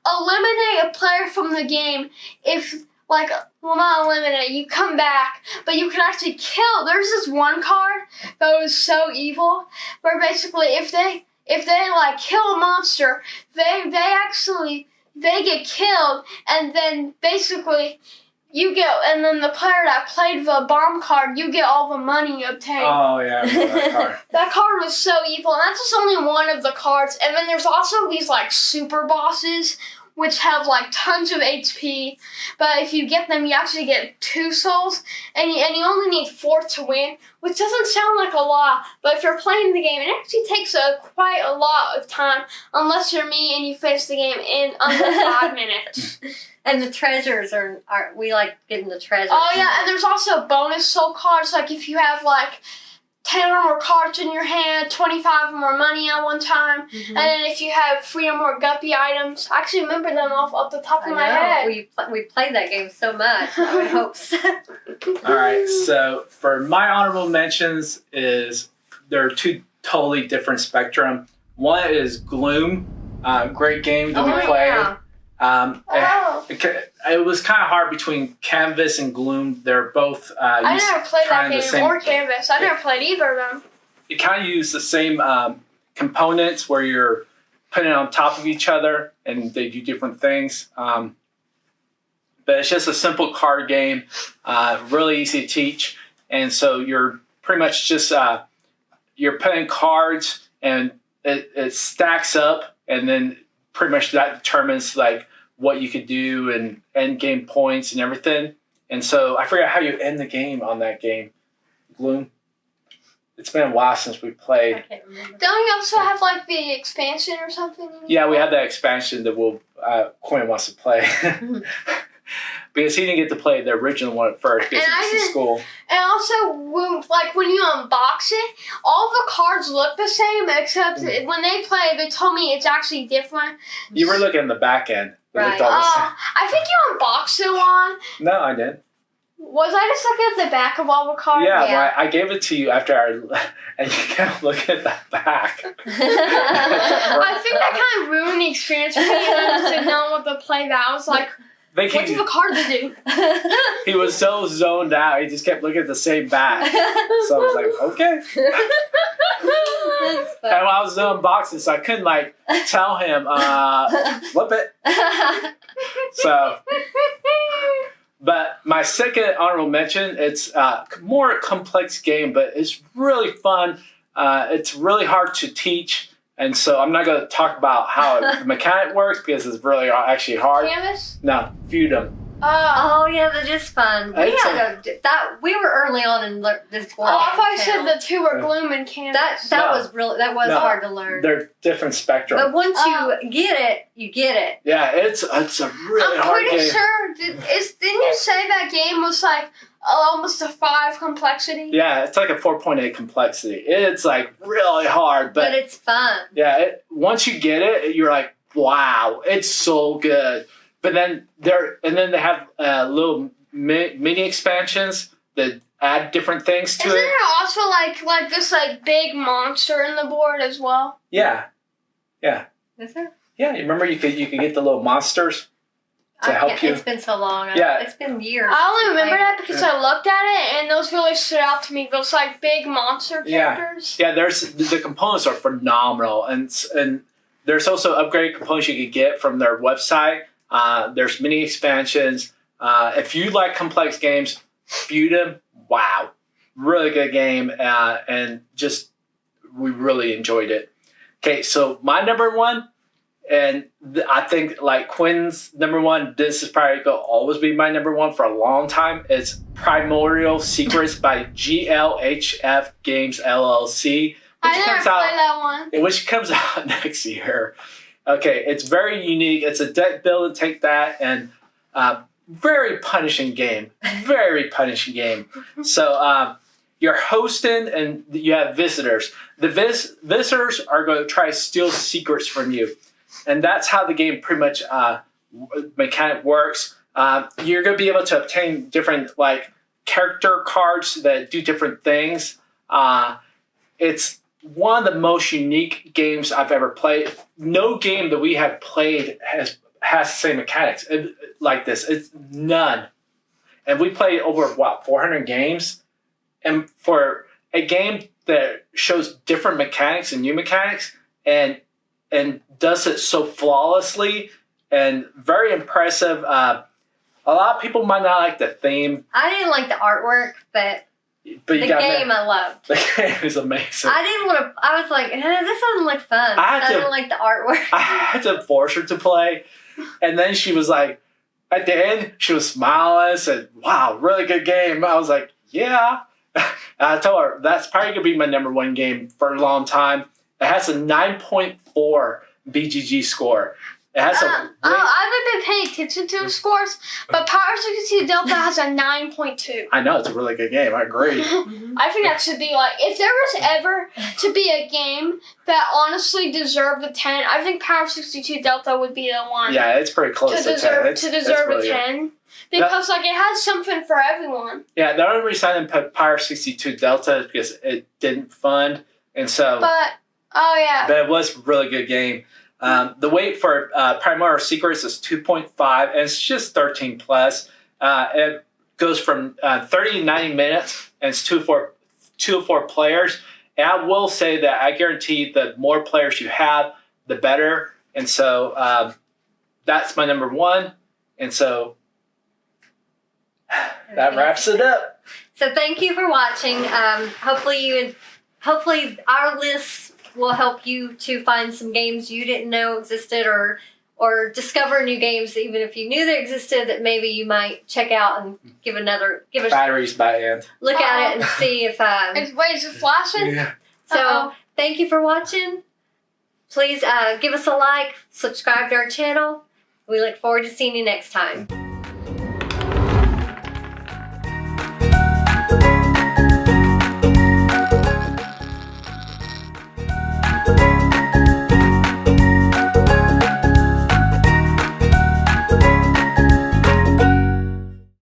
eliminate a player from the game if not eliminate, you come back, but you can actually kill. There's this one card that was so evil, where basically if they kill a monster, they get killed, and then basically and then the player that played the bomb card, you get all the money obtained. Oh, yeah, I remember that card. That card was so evil, and that's just only one of the cards. And then there's also these super bosses, which have tons of HP, but if you get them, you actually get 2 souls, and you only need 4 to win, which doesn't sound like a lot, but if you're playing the game, it actually takes quite a lot of time, unless you're me and you finish the game in under 5 minutes. And the treasures are we like getting the treasures. Oh yeah, and there's also bonus soul cards, if you have 10 or more cards in your hand, 25 or more money at one time, and then if you have 3 or more guppy items, I actually remember them off the top of my head. We played that game so much. I would hope so. All right, so for my honorable mentions there are 2 totally different spectrum. One is Gloom, great game that we played. Yeah. It was kind of hard between Canvas and Gloom. They're both I never played that game or Canvas. I never played either of them. You kind of use the same components where you're putting it on top of each other and they do different things. But it's just a simple card game, really easy to teach. And so you're pretty much just you're putting cards and it stacks up, and then pretty much that determines what you could do and end game points and everything. And so I forget how you end the game on that game, Gloom. It's been a while since we played. I can't remember. Don't you also have the expansion or something? Yeah, we have that expansion that Quinn wants to play. Because he didn't get to play the original one at first because he was in school. And also, when you unbox it, all the cards look the same, except when they play, they told me it's actually different. You were looking at the back end. Right. I think you unboxed it one. No, I didn't. Was I just looking at the back of all the cards? Yeah, well, I gave it to you after and you kept looking at the back. I think that kind of ruined the experience for me, and I just didn't know what to play that. I was like, what do the cards do? He was so zoned out, he just kept looking at the same back. So I was like, okay. And I was unboxing, so I couldn't tell him, flip it. So, but my second honorable mention, it's a more complex game, but it's really fun. It's really hard to teach, and so I'm not going to talk about how the mechanic works because it's really actually hard. Canvas? No, Feudum. Oh yeah, they're just fun. We were early on in this board. I thought you said the two were Gloom and Canvas. That was hard to learn. They're different spectrum. But once you get it, you get it. Yeah, it's a really hard game. I'm pretty sure. Didn't you say that game was like almost a 5 complexity? Yeah, it's like a 4.8 complexity. It's like really hard, but it's fun. Yeah, once you get it, you're like, wow, it's so good. But then they have little mini expansions that add different things to it. Isn't there also like this like big monster in the board as well? Yeah. Is there? Yeah, you remember you could get the little monsters to help you. It's been so long. Yeah. It's been years. I only remember that because I looked at it and those really stood out to me. Those like big monster characters. Yeah, there's the components are phenomenal, and there's also upgraded components you can get from their website. There's mini expansions. If you like complex games, Feudum, wow, really good game, and just we really enjoyed it. Okay, so my number one, and I think like Quinn's number one, this is probably going to always be my number one for a long time. It's Primordial Secrets by GLHF Games LLC. I never played that one. Which comes out next year. Okay, it's very unique. It's a deck build and take that, and very punishing game. Very punishing game. So you're hosting and you have visitors. The visitors are going to try to steal secrets from you. And that's how the game pretty much mechanic works. You're going to be able to obtain different like character cards that do different things. It's one of the most unique games I've ever played. No game that we have played has the same mechanics like this. It's none. And we played over, 400 games? And for a game that shows different mechanics and new mechanics and does it so flawlessly and very impressive. A lot of people might not like the theme. I didn't like the artwork, but the game I loved. The game is amazing. I was like, this doesn't look fun. I didn't like the artwork. I had to force her to play. And then she was like, at the end, she was smiling and said, wow, really good game. I was like, yeah. And I told her, that's probably going to be my number one game for a long time. It has a 9.4 BGG score. It has I haven't been paying attention to the scores, but Power 62 Delta has a 9.2. I know, it's a really good game. I agree. I think that should be like, if there was ever to be a game that honestly deserved a 10, I think Power 62 Delta would be the one. Yeah, it's pretty close to 10. To deserve really a 10. Because like it has something for everyone. Yeah, the only reason I didn't put Power 62 Delta is because it didn't fund. And so... But it was a really good game. The weight for Primordial Secrets is 2.5, and it's just 13 plus. It goes from 30 to 90 minutes, and it's two to four players. And I will say that I guarantee the more players you have, the better. And so that's my number one. And so that wraps it up. So thank you for watching. Hopefully our lists will help you to find some games you didn't know existed, or discover new games even if you knew they existed that maybe you might check out and give a batteries by end. Look at it and see if wait, is it flashing? Yeah. So thank you for watching. Please give us a like, subscribe to our channel. We look forward to seeing you next time.